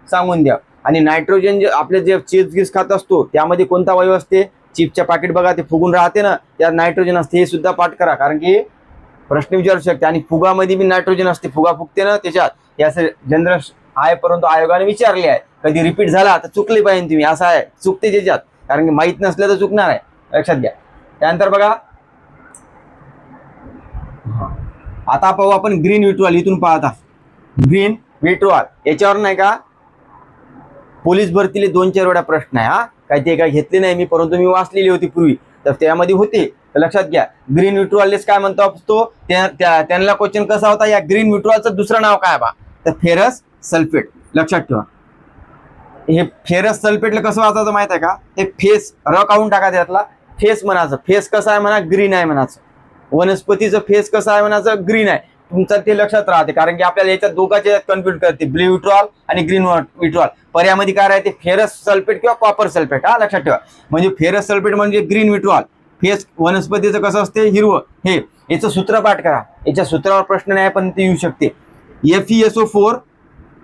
सांगून द्या. आणि नायट्रोजन जे आपले जे चिप्स गिप्स खात असतो, त्यामध्ये कोणता वायू असते, चिप्सच्या पाकिट बघा ते फुगून राहते ना, त्यात नायट्रोजन असते. हे सुद्धा पाठ करा, कारण की प्रश्न विचारू शकते. आणि फुगामध्ये बी नायट्रोजन असते, फुगा फुगते ना त्याच्यात, हे असं जनरल आहे, परंतु आयोगाने विचारले आहे. कधी रिपीट झाला तर चुकले पाहिजे तुम्ही, असं आहे, चुकते त्याच्यात, कारण की माहीत नसलं तर चुकणार आहे, लक्षात घ्या. त्यानंतर बघा आता पाहू आपण ग्रीन विट्रॉल. इथून पाहता ग्रीन विट्रॉल, याच्यावर नाही का पोलीस भरतीले 2-4 वेळा प्रश्न आहे. हा, काही ते काय घेतले नाही मी, परंतु मी वाचलेली होती पूर्वी, तर त्यामध्ये होते. तर लक्षात घ्या, ग्रीन विट्रॉललेस काय म्हणतो असतो, त्यांना क्वेश्चन कसा होता, या ग्रीन विट्रॉलचं दुसरं नाव काय बा, तर फेरस सल्फेट. लक्षात ठेवा, हे फेरस सल्फेटला कसं वाचायचं माहित आहे का, हे फेस र काढून टाका, त्यातला फेस म्हणायचं. फेस कसं आहे म्हणा, ग्रीन आहे म्हणायचं. वनस्पतीचं फेस कसं आहे म्हणायचं, ग्रीन आहे. तुमचं ते लक्षात राहते, कारण की आपल्याला याच्यात दोघांच्या कन्फ्युज करते, ब्ल्यू विट्रॉल आणि ग्रीन विट्रॉल. पर्यायामध्ये काय राहते, फेरस सल्फेट किंवा कॉपर सल्फेट. हा, लक्षात ठेवा, म्हणजे फेरस सल्फेट म्हणजे ग्रीन विट्रॉल, फेस वनस्पतीचं कसं असते, हिरवं. हे याचं सूत्र पाठ करा, याच्या सूत्रावर प्रश्न नाही पण ते येऊ शकते. FeSO4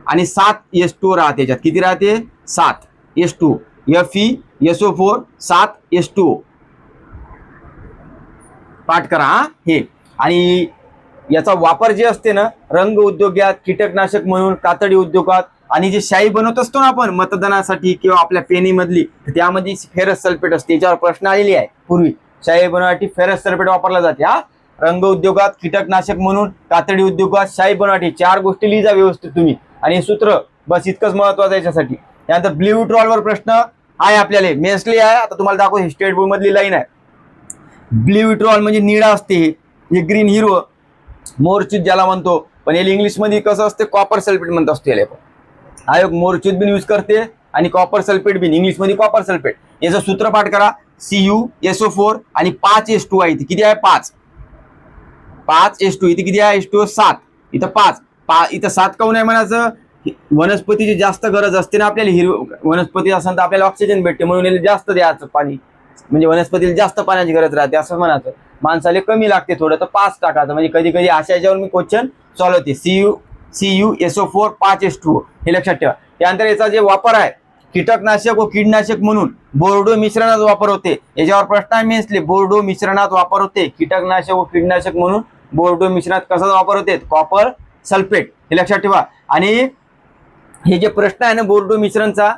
आणि 7H2O राहते. याच्यात किती राहते, 7H2O. FeSO4 7H2O पाठ करा हे. आणि याचा वापर जे असते ना, रंग उद्योगात, कीटकनाशक म्हणून, कातडी उद्योगात, आणि जे शाई बनवत असतो ना आपण मतदानासाठी किंवा आपल्या पेनीमधली, तर त्यामध्ये फेरस सल्फेट असते. याच्यावर प्रश्न आलेली आहे पूर्वी, शाई बनवण्यासाठी फेरस सल्फेट वापरला जाते. हा, रंग उद्योगात, कीटकनाशक म्हणून, कातडी उद्योगात, शाई बनवण्यासाठी 4 गोष्टी लिहिजा व्यवस्थित तुम्ही. आणि हे सूत्र बस इतकंच महत्वाचं याच्यासाठी. त्यानंतर ब्ल्यू विट्रॉलवर प्रश्न आहे आपल्याला, मेन्सली आहे. आता तुम्हाला दाखवतो, स्टेट बोर्ड मधली लाईन आहे. ब्ल्यू विट्रॉल म्हणजे निळा असते, हे ग्रीन हिरवं, मोरचूत ज्याला म्हणतो, पण याला इंग्लिश मध्ये कसं असते, कॉपर सल्फेट म्हणत असतो याला. आयोग मोरचूत बिन यूज करते आणि कॉपर सल्फेट बिन, इंग्लिश मध्ये कॉपर सल्फेट. याचं सूत्र पाठ करा, CuSO4 आणि 5H2 आहे. किती आहे, 5H2. इथे किती आहे, H2O 7, इथं 5. इथं 7 काऊन आहे म्हणायचं, वनस्पतीची जास्त गरज असते ना आपल्याला, हिरवं वनस्पती असेल तर आपल्याला ऑक्सिजन भेटते, म्हणून याला जास्त द्यायचं पाणी, म्हणजे वनस्पतीला जास्त पाण्याची गरज राहते असं म्हणायचं. माणसाला कमी लागते थोडं, तर 5 टाकायचं. म्हणजे कधी कधी अशा याच्यावर मी क्वेश्चन सॉल्व्ह होते. CuSO4 5H2O, हे लक्षात ठेवा. त्यानंतर याचा जे वापर आहे, कीटकनाशक व कीडनाशक म्हणून बोर्डो मिश्रणात वापर होते. याच्यावर प्रश्न आहे मेन्सले, बोर्डो मिश्रणात वापर होते, कीटकनाशक व कीडनाशक म्हणून बोर्डो मिश्रणात कसा वापर होते, कॉपर सल्फेट, हे लक्षात ठेवा. आणि हे जे प्रश्न आहे ना बोर्डो मिश्रणचा,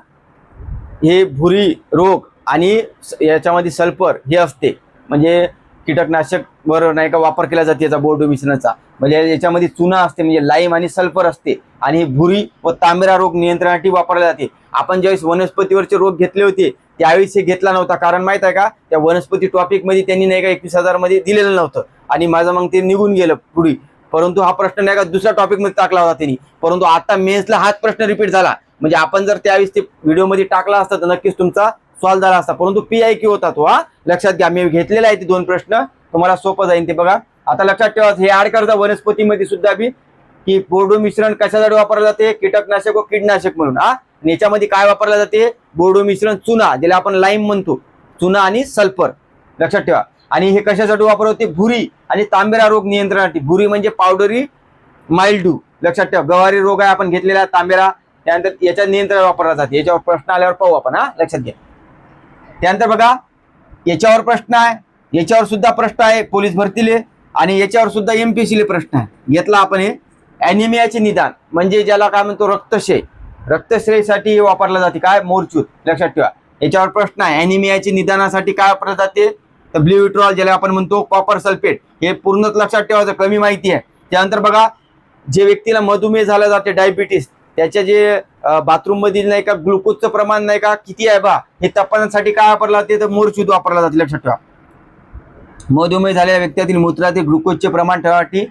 हे भुरी रोग आणि याच्यामध्ये सल्फर हे असते, म्हणजे कीटकनाशक वर नाही का वापर केला जाते याचा बोर्डो मिश्रणाचा. म्हणजे याच्यामध्ये चुना असते, म्हणजे लाईम आणि सल्फर असते. आणि हे भुरी व तांबेरा रोग नियंत्रणासाठी वापरले जाते. आपण ज्यावेळेस वनस्पतीवरचे रोग घेतले होते त्यावेळेस हे घेतला नव्हता, कारण माहित आहे का, त्या वनस्पती टॉपिक मध्ये त्यांनी नाही का 21,000 मध्ये दिलेलं नव्हतं, आणि माझं मग ते निघून गेलं पुढे. परंतु हा प्रश्न नाही का दुसऱ्या टॉपिक मध्ये टाकला होता त्यांनी, परंतु आता मेन्सला हाच प्रश्न रिपीट झाला. म्हणजे आपण जर त्यावेळेस ते व्हिडिओ मध्ये टाकला असता तर नक्कीच तुमचा सॉल्व्ह झाला असता, परंतु PIQ होता तो. हा, लक्षात घ्या, मी घेतलेला आहे ते 2 प्रश्न, तुम्हाला सोपं जाईल ते बघा. आता लक्षात ठेवा, हे ऍड करता वनस्पतीमध्ये सुद्धा बी, की बोर्डो मिश्रण कशासाठी वापरलं जाते, कीटकनाशक व कीडनाशक म्हणून. हा, आणि याच्यामध्ये काय वापरलं जाते, बोर्डो मिश्रण चुना, ज्याला आपण लाईम म्हणतो, चुना आणि सल्फर लक्षात ठेवा. आणि हे कशासाठी वापर होते, भुरी आणि तांबेरा रोग नियंत्रणासाठी. भुरी म्हणजे पावडरी माइल्ड्यू लक्षात ठेवा, गवारी रोग आहे आपण घेतलेला तांबेरा, त्यानंतर याच्या नियंत्रण वापरला जाते. याच्यावर प्रश्न आल्यावर पाहू आपण, हा लक्षात घ्या. त्यानंतर बघा याच्यावर प्रश्न आहे, याच्यावर सुद्धा प्रश्न आहे पोलीस भरतीले, आणि याच्यावर सुद्धा एमपीसीले प्रश्न आहे. घेतला आपण हे अॅनिमियाचे निदान, म्हणजे ज्याला काय म्हणतो रक्तक्षय, रक्तक्षयसाठी वापरला जाते काय, मोरचूत लक्षात ठेवा. याच्यावर प्रश्न आहे अॅनिमियाचे निदानासाठी काय वापरले जाते, तर ब्लू विट्रॉल ज्याला आपण म्हणतो कॉपर सल्फेट, हे पूर्णच लक्षात ठेवायचं, कमी माहिती आहे. त्यानंतर बघा जे व्यक्तीला मधुमेह झाला जाते, डायबिटीस, त्याच्या जे बाथरूम मधील नाही का ग्लुकोजचं प्रमाण नाही का किती आहे बा, हे तपासण्यासाठी काय वापरला जाते, तर मोरचूत वापरला जाते लक्षात ठेवा. मधुमेह झालेल्या व्यक्तीतील मूत्रातील ग्लुकोजचे प्रमाण ठेवण्यासाठी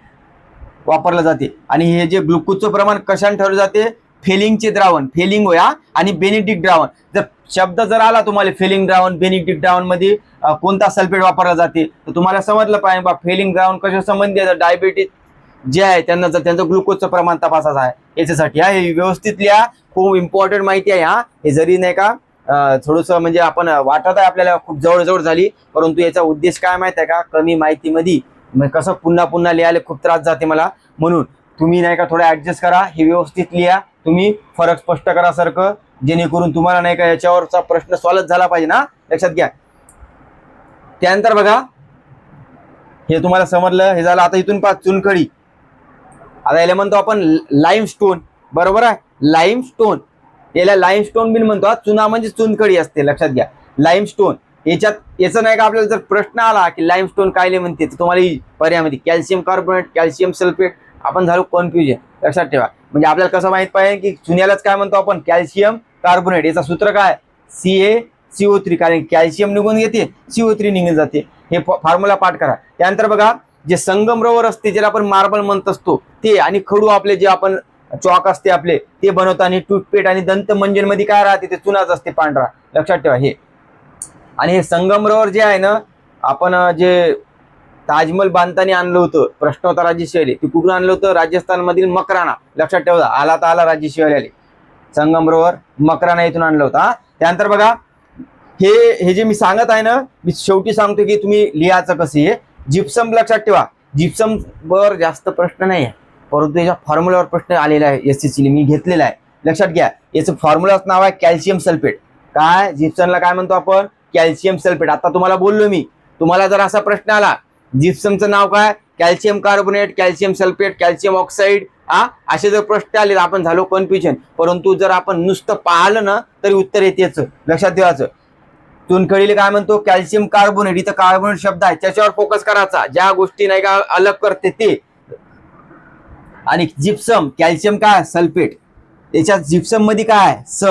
वापरलं जाते. आणि हे जे ग्लुकोजचं प्रमाण कशाने ठरवलं जाते, फेलिंगचे द्रावण, फेलिंग होया आणि बेनिडिक्ट द्रावण. जर शब्द जर आला तुम्हाला फेलिंग द्रावण, बेनिडिक्ट द्रावण मध्ये कोणता सल्फेट वापरला जाते, तर तुम्हाला समजलं पाहिजे बा फेलिंग द्रावण कशा संबंधी आहे, डायबिटीस जे आहे त्यांना जर त्यांचं ग्लुकोजचं प्रमाण तपासायचं आहे याच्यासाठी. हा हे व्यवस्थित लिहा, खूप इम्पॉर्टंट माहिती आहे. हा हे जरी नाही का थोडंसं म्हणजे आपण वाटत आहे आपल्याला खूप जवळ झाली, परंतु याचा उद्देश काय माहित आहे का, कमी माहितीमध्ये कसं पुन्हा पुन्हा लिहायला खूप त्रास जाते मला, म्हणून तुम्ही नाही का थोडं ऍडजस्ट करा, हे व्यवस्थित लिहा, तुम्ही फरक स्पष्ट करा सारखं, जेणेकरून तुम्हाला नाही का याच्यावरचा प्रश्न सॉल्व झाला पाहिजे ना, लक्षात घ्या. त्यानंतर बघा हे तुम्हाला समजलं, हे झालं. आता इथून पहा चुनखडी, आता याला म्हणतो आपण लाईम स्टोन, बरोबर आहे, लाईम स्टोन, याला लाईम स्टोन बिन म्हणतो. चुना म्हणजे चुनखडी असते लक्षात घ्या, लाईम स्टोन. याचं नाही का आपल्याला जर प्रश्न आला की लाईम स्टोन कायले म्हणते, तर तुम्हाला पर्यायामध्ये कॅल्शियम कार्बोनेट, कॅल्शियम सल्फेट, आपण झालो कन्फ्युजन लक्षात ठेवा. म्हणजे आपल्याला कसं माहित पाहिजे की चुन्यालाच काय म्हणतो आपण, कॅल्शियम कार्बोनेट. याचं सूत्र काय, CaCO3, कारण कॅल्शियम निघून घेते, CO3 निघून जाते. हे फॉर्म्युला पाठ करा. त्यानंतर बघा जे संगमरवर असते, ज्याला आपण मार्बल म्हणत असतो ते, आणि खडू आपले जे आपण चॉक असते आपले ते बनवतात, आणि टूथपेट आणि दंत मंजन मध्ये काय राहते, ते चुनाच असते पांढरा लक्षात ठेवा हे. आणि हे संगमरवर जे आहे ना, आपण जे ताजमहल बांधताना आणलं होतं प्रश्नोत्तराची शैली, ते कुठून आणलं होतं, राजस्थान मधील मकराना लक्षात ठेवा. आला तर आला राज्य शिवाय संगमरवर मकराना इथून आणलं होतं. त्यानंतर बघा हे जे मी सांगत आहे ना, मी शेवटी सांगतो की तुम्ही लिहायचं कसं. हे जिप्सम लक्षात ठेवा, जिप्सम वर जास्त प्रश्न नाही आहे, परंतु याच्या फॉर्म्युलावर प्रश्न आलेला आहे, SSC मी घेतलेला आहे लक्षात घ्या. याचं फॉर्म्युलाचं नाव आहे कॅल्शियम सल्फेट. काय जिप्समला काय म्हणतो आपण, कॅल्शियम सल्फेट. आता तुम्हाला बोललो मी, तुम्हाला जर असा प्रश्न आला जिप्समचं नाव काय, calcium carbonate, calcium sulphate, calcium oxide, असे जर प्रश्न आले तर आपण झालो कन्फ्युजन. परंतु जर आपण नुसतं पाहिलं ना तरी उत्तर येतेच लक्षात ठेवायचं. चुनखडीला काय म्हणतो, कॅल्शियम कार्बोनेट, इथं कार्बोनेट शब्द आहे त्याच्यावर फोकस करायचा, ज्या गोष्टी नाही का अलग करते ते. आणि जिप्सम, कॅल्शियम काय सल्फेट, याच्यात जिप्सम मध्ये काय स,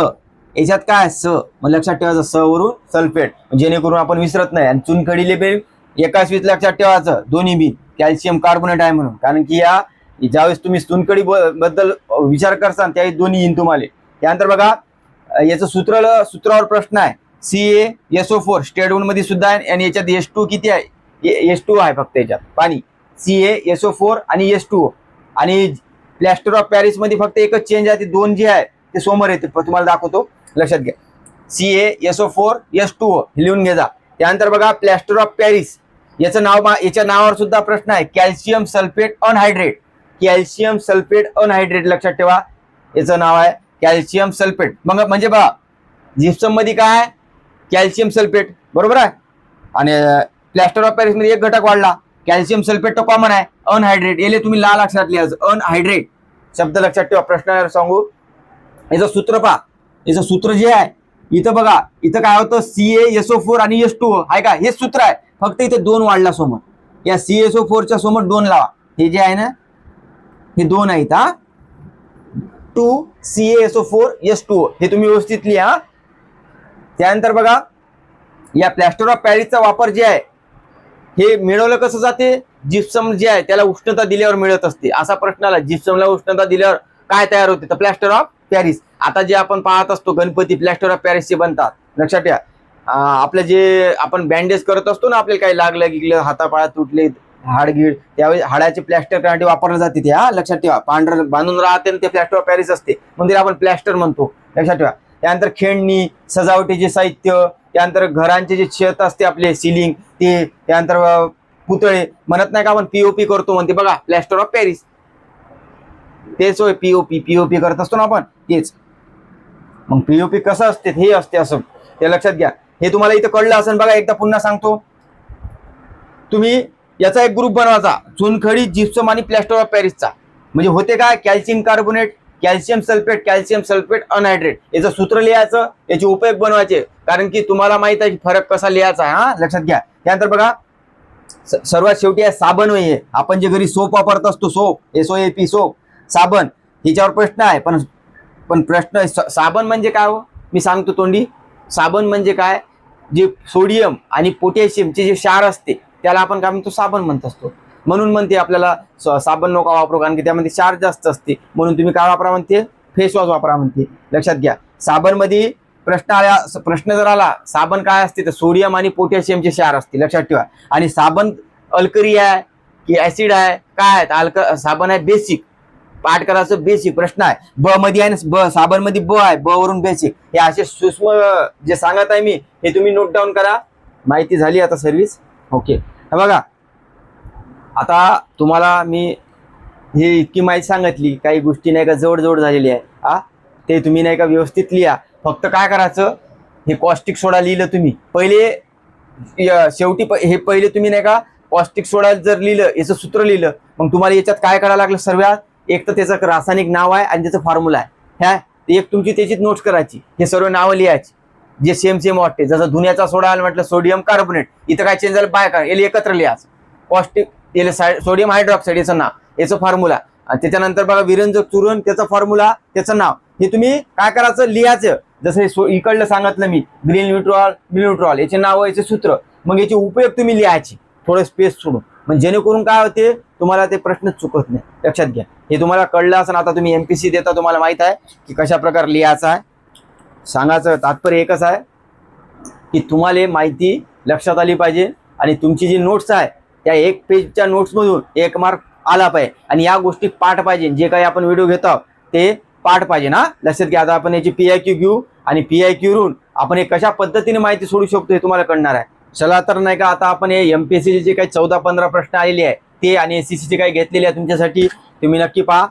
याच्यात काय स, मग लक्षात ठेवायचं स वरून सल्फेट, जेणेकरून आपण विसरत नाही. आणि चुनखडीले बी एकाच वीस लक्षात ठेवायचं, दोन्ही बी कॅल्शियम कार्बोनेट आहे म्हणून, कारण की या ज्यावेळेस तुम्ही चुनखडी बद्दल विचार करसान त्यावेळेस दोन्ही येईन तुम्हाला. त्यानंतर बघा याचं सूत्रावर प्रश्न आहे, CaSO4 स्टेटमेंट मध्ये सुद्धा आहे, आणि याच्यात H2 किती आहे, H2 आहे फक्त याच्यात पाणी, CaSO4 आणि H2O. आणि प्लॅस्टर ऑफ पॅरिस मध्ये फक्त एकच चेंज आहे, ते दोन जे आहे ते समोर येते, तुम्हाला दाखवतो लक्षात घ्या. CaSO4 H2O लिहून घ्या. त्यानंतर बघा प्लॅस्टर ऑफ पॅरिस, याचं नाव, याच्या नावावर सुद्धा प्रश्न आहे, कॅल्शियम सल्फेट अनहायड्रेट, कॅल्शियम सल्फेट अनहायड्रेट लक्षात ठेवा, याचं नाव आहे कॅल्शियम सल्फेट. मग म्हणजे बघा जिप्सम मध्ये काय कॅल्शियम सल्फेट, बरोबर आहे, आणि प्लॅस्टर ऑफ पॅरिस मध्ये एक घटक वाढला, कॅल्शियम सल्फेट तो कॉमन आहे, अनहायड्रेट. याले तुम्ही लाल अक्षरात लिहायचं, अनहायड्रेट शब्द लक्षात ठेवा. प्रश्न सांगू, याचं सूत्र पहा, याचं सूत्र जे आहे इथं बघा, इथं काय होतं CaSO4 आणि H2O आहे का, हे सूत्र आहे, फक्त इथे दोन वाढला समोर, या CaSO4 च्या समोर दोन लावा, हे जे आहे ना हे दोन आहेत, 2 CaSO4 H2O, हे तुम्ही व्यवस्थित लिहा. त्यानंतर बघा या प्लॅस्टर ऑफ पॅरिसचा वापर जे आहे हे मिळवलं कसं जाते, जिप्सम जे आहे त्याला उष्णता दिल्यावर मिळत असते. असा प्रश्न आला, जिप्समला उष्णता दिल्यावर काय तयार होते, तर प्लॅस्टर ऑफ पॅरिस. आता जे आपण पाहत असतो गणपती प्लॅस्टर ऑफ पॅरिसचे बनतात लक्षात ठेवा. आपलं जे आपण बँडेज करत असतो ना, आपल्याला काही लागलं गिगलं, हातापाळा तुटले, हाडगीड, त्यावेळी हाडाचे प्लॅस्टर करण्यासाठी वापरले जाते ते, लक्षात ठेवा. पांढरं बांधून राहते ते प्लॅस्टर ऑफ पॅरिस असते, म्हणजे आपण प्लॅस्टर म्हणतो लक्षात ठेवा. त्यानंतर खेळणी, सजावटीचे साहित्य, त्यानंतर घरांचे जे छत असते आपले सिलिंग ते, त्यानंतर पुतळे म्हणत नाही का आपण पीओपी करतो म्हणते बघा, प्लॅस्टर ऑफ पॅरिस, तेच होय पीओपी करत असतो ना आपण, तेच. मग पीओपी कसं असते हे असते असं, ते लक्षात घ्या. हे तुम्हाला इथं कळलं असेल बघा, एकदा पुन्हा सांगतो. तुम्ही याचा एक ग्रुप बनवायचा, चुनखडी, जिप्सम आणि प्लॅस्टर ऑफ पॅरिसचा. म्हणजे होते काय, कॅल्शियम कार्बोनेट, कॅल्शियम सल्फेट अनहायड्रेट. याचं सूत्र लिहायचं, याचे उपयोग बनवायचे, कारण की तुम्हाला माहित आहे फरक कसा लिहायचा आहे. हा लक्षात घ्या. त्यानंतर बघा सर्वात शेवटी आहे साबण. होय आपण जे घरी सोप वापरत असतो, सोप, SOAP सोप, साबण, हिच्यावर प्रश्न आहे. पण प्रश्न साबण म्हणजे काय हो, मी सांगतो तोंडी. साबण म्हणजे काय, जे सोडियम आणि पोटॅशियमचे जे क्षार असते त्याला आपण काय म्हणतो, साबण म्हणत असतो. म्हणून म्हणते आपल्याला साबण नका वापरू, कारण की त्यामध्ये क्षार जास्त असते. म्हणून तुम्ही काय वापरा म्हणते, फेस वॉश वापरा म्हणते. लक्षात घ्या. साबण मध्ये प्रश्न जर आला, साबण काय असते तर सोडियम आणि पोटॅशियमचे क्षार असते, लक्षात ठेवा. आणि साबण अल्कली आहे की ऍसिड आहे, काय आहे, साबण आहे बेसिक. पाठ करायचं बेसिक प्रश्न आहे. ब मध्ये आहे ना, साबण मध्ये ब आहे, ब वरून बेसिक. हे असे सूक्ष्म जे सांगत आहे मी, हे तुम्ही नोट डाऊन करा. माहिती झाली आता सर्व्हिस. ओके. बघा आता तुम्हाला मी हे इतकी माहिती सांगितली, काही गोष्टी नाही का जोड झालेली आहे. ते तुम्ही नाही का व्यवस्थित लिहा. फक्त काय करायचं, हे कॉस्टिक सोडा लिहिलं तुम्ही पहिले, शेवटी हे पहिले तुम्ही नाही का कॉस्टिक सोडा जर लिहिलं, याचं सूत्र लिहिलं, मग तुम्हाला याच्यात काय करायला लागलं, सर्वात एक तर त्याचं रासायनिक नाव आहे आणि त्याचं फॉर्म्युला आहे. ह्या एक तुमची त्याचीच नोट्स करायची, हे सर्व नावं लिहायची जे सेम वाटते. जसं धुण्याचा सोडा आला म्हटलं सोडियम कार्बोनेट, इथं काय चेंज झालं बाय का, याला एकत्र लिहायचं. कॉस्टिक याला सोडियम हायड्रॉक्साईड याचं नाव, याचं फॉर्म्युला. आणि त्याच्यानंतर बघा विरंजक चूर्ण, त्याचा फॉर्म्युला, त्याचं नाव. हे तुम्ही काय करायचं, लिहायचं. जसं इकडलं सांगितलं मी, ग्रीन न्यूट्रॉल याचे नाव, याचे सूत्र. मग याचे उपयोग तुम्ही लिहायचे थोडं स्पेस सोडून, म्हणजे जेणेकरून काय होते, तुम्हाला ते प्रश्नच चुकत नाही. लक्षात घ्या. हे तुम्हाला कळलं असं. आता तुम्ही MPC देता, तुम्हाला माहित आहे की कशा प्रकारे लिहायचं आहे. सांगायचं तात्पर्य एकच आहे की तुम्हाला माहिती लक्षात आली पाहिजे, आणि तुमची जी नोट्स आहे त्या 1 पेजच्या नोट्समधून 1 मार्क आला पाहिजे. आणि या गोष्टी पाठ पाहिजे, जे काही आपण व्हिडिओ घेतो ते पाठ पाहिजे ना. लक्षात घ्या. आता आपण याची PIQ घेऊ, आणि PIQ वरून आपण हे कशा पद्धतीने माहिती सोडू शकतो हे तुम्हाला कळणार आहे. चला तर नाही का, आता आपण हे MPSC जे काही 14-15 प्रश्न आलेले आहे ते, आणि SCC काही घेतलेले आहे तुमच्यासाठी, तुम्ही नक्की पहा.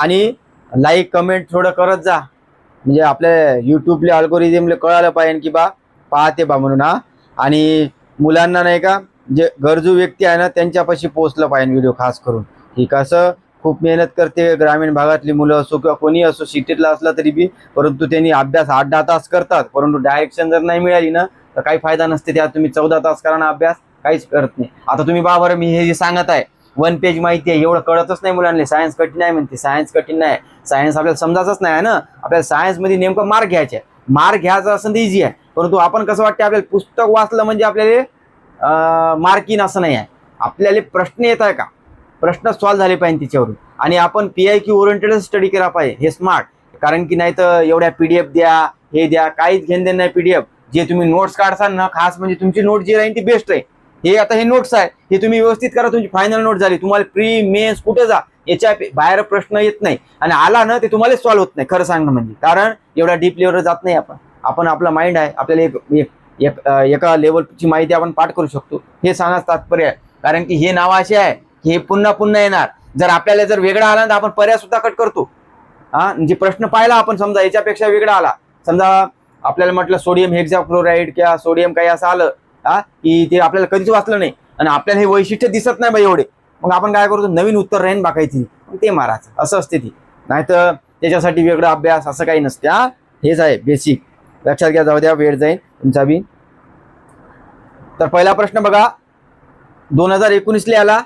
आणि लाईक कमेंट थोडं करत जा, म्हणजे आपल्या यूट्यूबले अल्गोरिदमले कळायला पाहिजे की बा पाहते बा म्हणून. आणि मुलांना नाही का, जे गरजू व्यक्ती आहे ना त्यांच्यापाशी पोहोचलं पाहिजे व्हिडिओ खास करून. ही कसं खूप मेहनत करते ग्रामीण भागातली मुलं असो किंवा कोणी असो, सिटीतला असला तरी बी, परंतु त्यांनी अभ्यास 8-10 तास करतात, परंतु डायरेक्शन जर नाही मिळाली ना तर काही फायदा नसते. त्या तुम्ही 14 तास करा ना अभ्यास, काहीच करत नाही. आता तुम्ही बा बरं, मी हे जे सांगत आहे 1 पेज माहिती आहे, एवढं कळतच नाही मुलांना. सायन्स कठीण आहे म्हणते, सायन्स कठीण नाही, सायन्स आपल्याला समजायचंच नाही आहे ना. आपल्याला सायन्समध्ये नेमकं मार्क घ्यायचे, मार्क घ्यायचा असं तर इझी आहे, परंतु आपण कसं वाटतं आपल्याला पुस्तक वाचलं म्हणजे आपल्याला मार्किन असं नाही आहे. आपल्याला प्रश्न येत आहे का, प्रश्न सॉल्व्ह झाले पाहिजे त्याच्यावरून. आणि आपण PIQ ओरिएंटेड स्टडी केला पाहिजे, हे स्मार्ट. कारण की नाही तर एवढ्या PDF द्या, हे द्या, काहीच घेणं देणं नाही. PDF जे तुम्ही नोट्स काढसाल ना, खास म्हणजे तुमची नोट जी राहील ती बेस्ट आहे. हे आता हे नोट्स आहे, हे तुम्ही व्यवस्थित करा, तुमची फायनल नोट झाली. तुम्हाला प्री मेन्स कुठे जा याच्या बाहेर प्रश्न येत नाही, आणि आला ना ते तुम्हाला सॉल्व्ह होत नाही खरं सांगणं म्हणजे. कारण एवढ्या डीप लेवलवर जात नाही आपण आपला माइंड आहे, आपल्याला एका लेवलची माहिती आपण पाठ करू शकतो. हे सांगण्याचं तात्पर्य आहे. कारण की हे नाव असे आहे की हे पुन्हा येणार. जर आपल्याला जर वेगळा आला तर आपण पर्याय सुद्धा कट करतो. म्हणजे प्रश्न पाहिला आपण, समजा याच्यापेक्षा वेगळा आला, समजा आपल्याला म्हटलं सोडियम हेक्साफ्लोराईड किंवा सोडियम काही असं आलं की ते आपल्याला कधीच वाचलं नाही, आणि आपल्याला हे वैशिष्ट्य दिसत नाही बाई एवढे, मग आपण काय करतो, नवीन उत्तर राहीन बाकायची, मग ते मारायचं. असं असते ती. नाहीतर त्याच्यासाठी वेगळा अभ्यास असं काही नसते. हेच आहे बेसिक. लक्षात घ्या. जाऊ द्या, वेळ जाईल तुमचा बी. तर पहिला प्रश्न बघा, 2019 आला,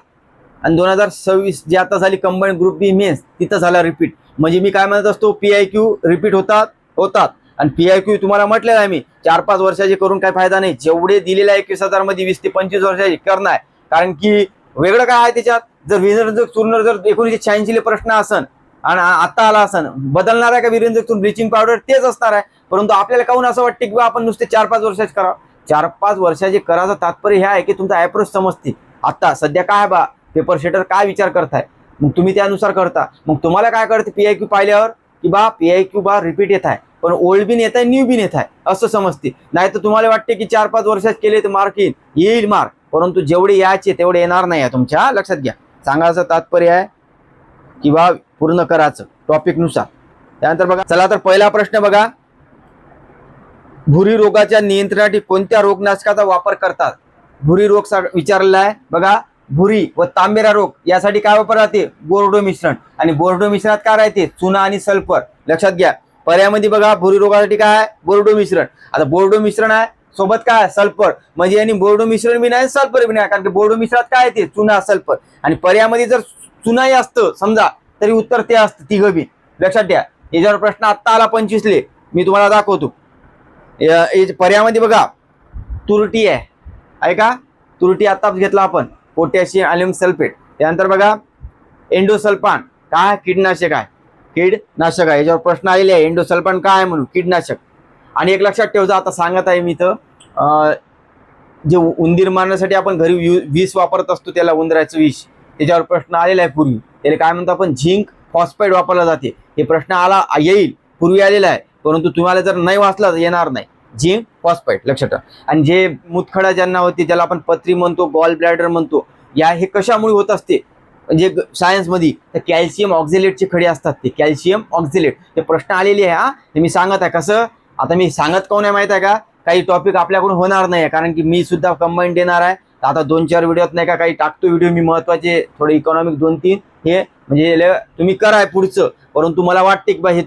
आणि 2026 जी आता झाली कंबाईन ग्रुप बी मेन्स, तिथं झाला रिपीट. म्हणजे मी काय म्हणत असतो, PIQ रिपीट होतात. आणि PIQ तुम्हाला म्हटलेलं आहे मी, 4-5 वर्षाचे करून काही फायदा नाही. जेवढे दिलेले आहे 21,000 मध्ये 20 ते 25 वर्षाचे करणं आहे. कारण की वेगळं काय आहे त्याच्यात, जर विरंजक चूर्ण जर 1986 प्रश्न असन आणि आता आला असन, बदलणार आहे का विरंजक चूर्ण, ब्लिचिंग पावडर तेच असणार आहे. परंतु आपल्याला काहून असं वाटतं की आपण नुसते 4-5 वर्षाचे करावं. 4-5 वर्षाचे करायचं तात्पर्य हे आहे की तुमचा अप्रोच समजते. आता सध्या काय बा, पेपर शेटर काय विचार करताय, मग तुम्ही त्यानुसार करता. मग तुम्हाला काय करते PIQ पाहिल्यावर की बा PIQ रिपीट येत आहे, पण ओल्ड बी नेत आहे, न्यू बी नेत आहे असं समजते. नाही तर तुम्हाला वाटते की 4-5 वर्षात केले तर मार्क येईल मार्क, परंतु जेवढे यायचे तेवढे येणार नाही आहे तुमच्या. लक्षात घ्या. सांगायचं तात्पर्य आहे किंवा पूर्ण करायचं टॉपिक नुसार. त्यानंतर बघा, चला तर पहिला प्रश्न बघा, भुरी रोगाच्या नियंत्रणासाठी कोणत्या रोगनाशकाचा वापर करतात? भुरी रोग विचारलेला आहे बघा. भुरी व तांबेरा रोग यासाठी काय वापर राहते? बोर्डो मिश्रण. आणि बोर्डो मिश्रणात काय राहते? चुना आणि सल्फर. लक्षात घ्या. पर्यायामध्ये बघा, भुरी रोगासाठी काय आहे? बोर्डो मिश्रण. आता बोर्डो मिश्रण आहे सोबत काय? सल्फर. म्हणजे यांनी बोर्डो मिश्रण बी नाही, सल्फर बी नाही, कारण की बोर्डो मिश्रणात काय येते? चुना सल्फर. आणि पर्यायामध्ये जर चुनाही असतं समजा तरी उत्तर ते असतं तिघं बी. लक्षात घ्या. याच्यावर प्रश्न आत्ता आला 25ले, मी तुम्हाला दाखवतो. पर्यायामध्ये बघा तुरटी आहे का? तुरटी आताच घेतला आपण. Potassium aluminium sulphate. त्यानंतर बघा एंडोसल्फान काय? कीटनाशक आहे. कीटनाशक आहे. याच्यावर प्रश्न आलेले आहे, एंडोसल्फान काय आहे म्हणून? कीटनाशक. आणि एक लक्षात ठेवजा, आता सांगत आहे मी इथं, जे उंदीर मारण्यासाठी आपण घरी विष वापरत असतो, त्याला उंदराचं विष, त्याच्यावर प्रश्न आलेला आहे पूर्वी. त्याला काय म्हणतो आपण? झिंक फॉस्फाईड वापरला जाते. हे प्रश्न येईल पूर्वी आलेला आहे, परंतु तुम्हाला जर नाही वाचला तर येणार नाही. झिंक फॉस्फाईड लक्षात ठेवा. आणि जे मुतखडा ज्यांना होते, ज्याला आपण पथरी म्हणतो, गॉल ब्लॅडर म्हणतो, हे कशामुळे होत असते म्हणजे सायन्समध्ये? तर कॅल्शियम ऑक्झेलेटचे खडे असतात, ते कॅल्शियम ऑक्झेलेट. ते प्रश्न आलेले आहे. हा ते मी सांगत आहे. कसं आता मी सांगत कोण आहे माहित आहे का? काही टॉपिक आपल्याकडून होणार नाही, कारण की मी सुद्धा कंबाईन देणार आहे. आता 2-4 व्हिडिओत नाही का काही टाकतो व्हिडिओ मी महत्वाचे, थोडे इकॉनॉमिक 2-3, हे म्हणजे तुम्ही कराय पुढचं. परंतु मला वाटते की बा हे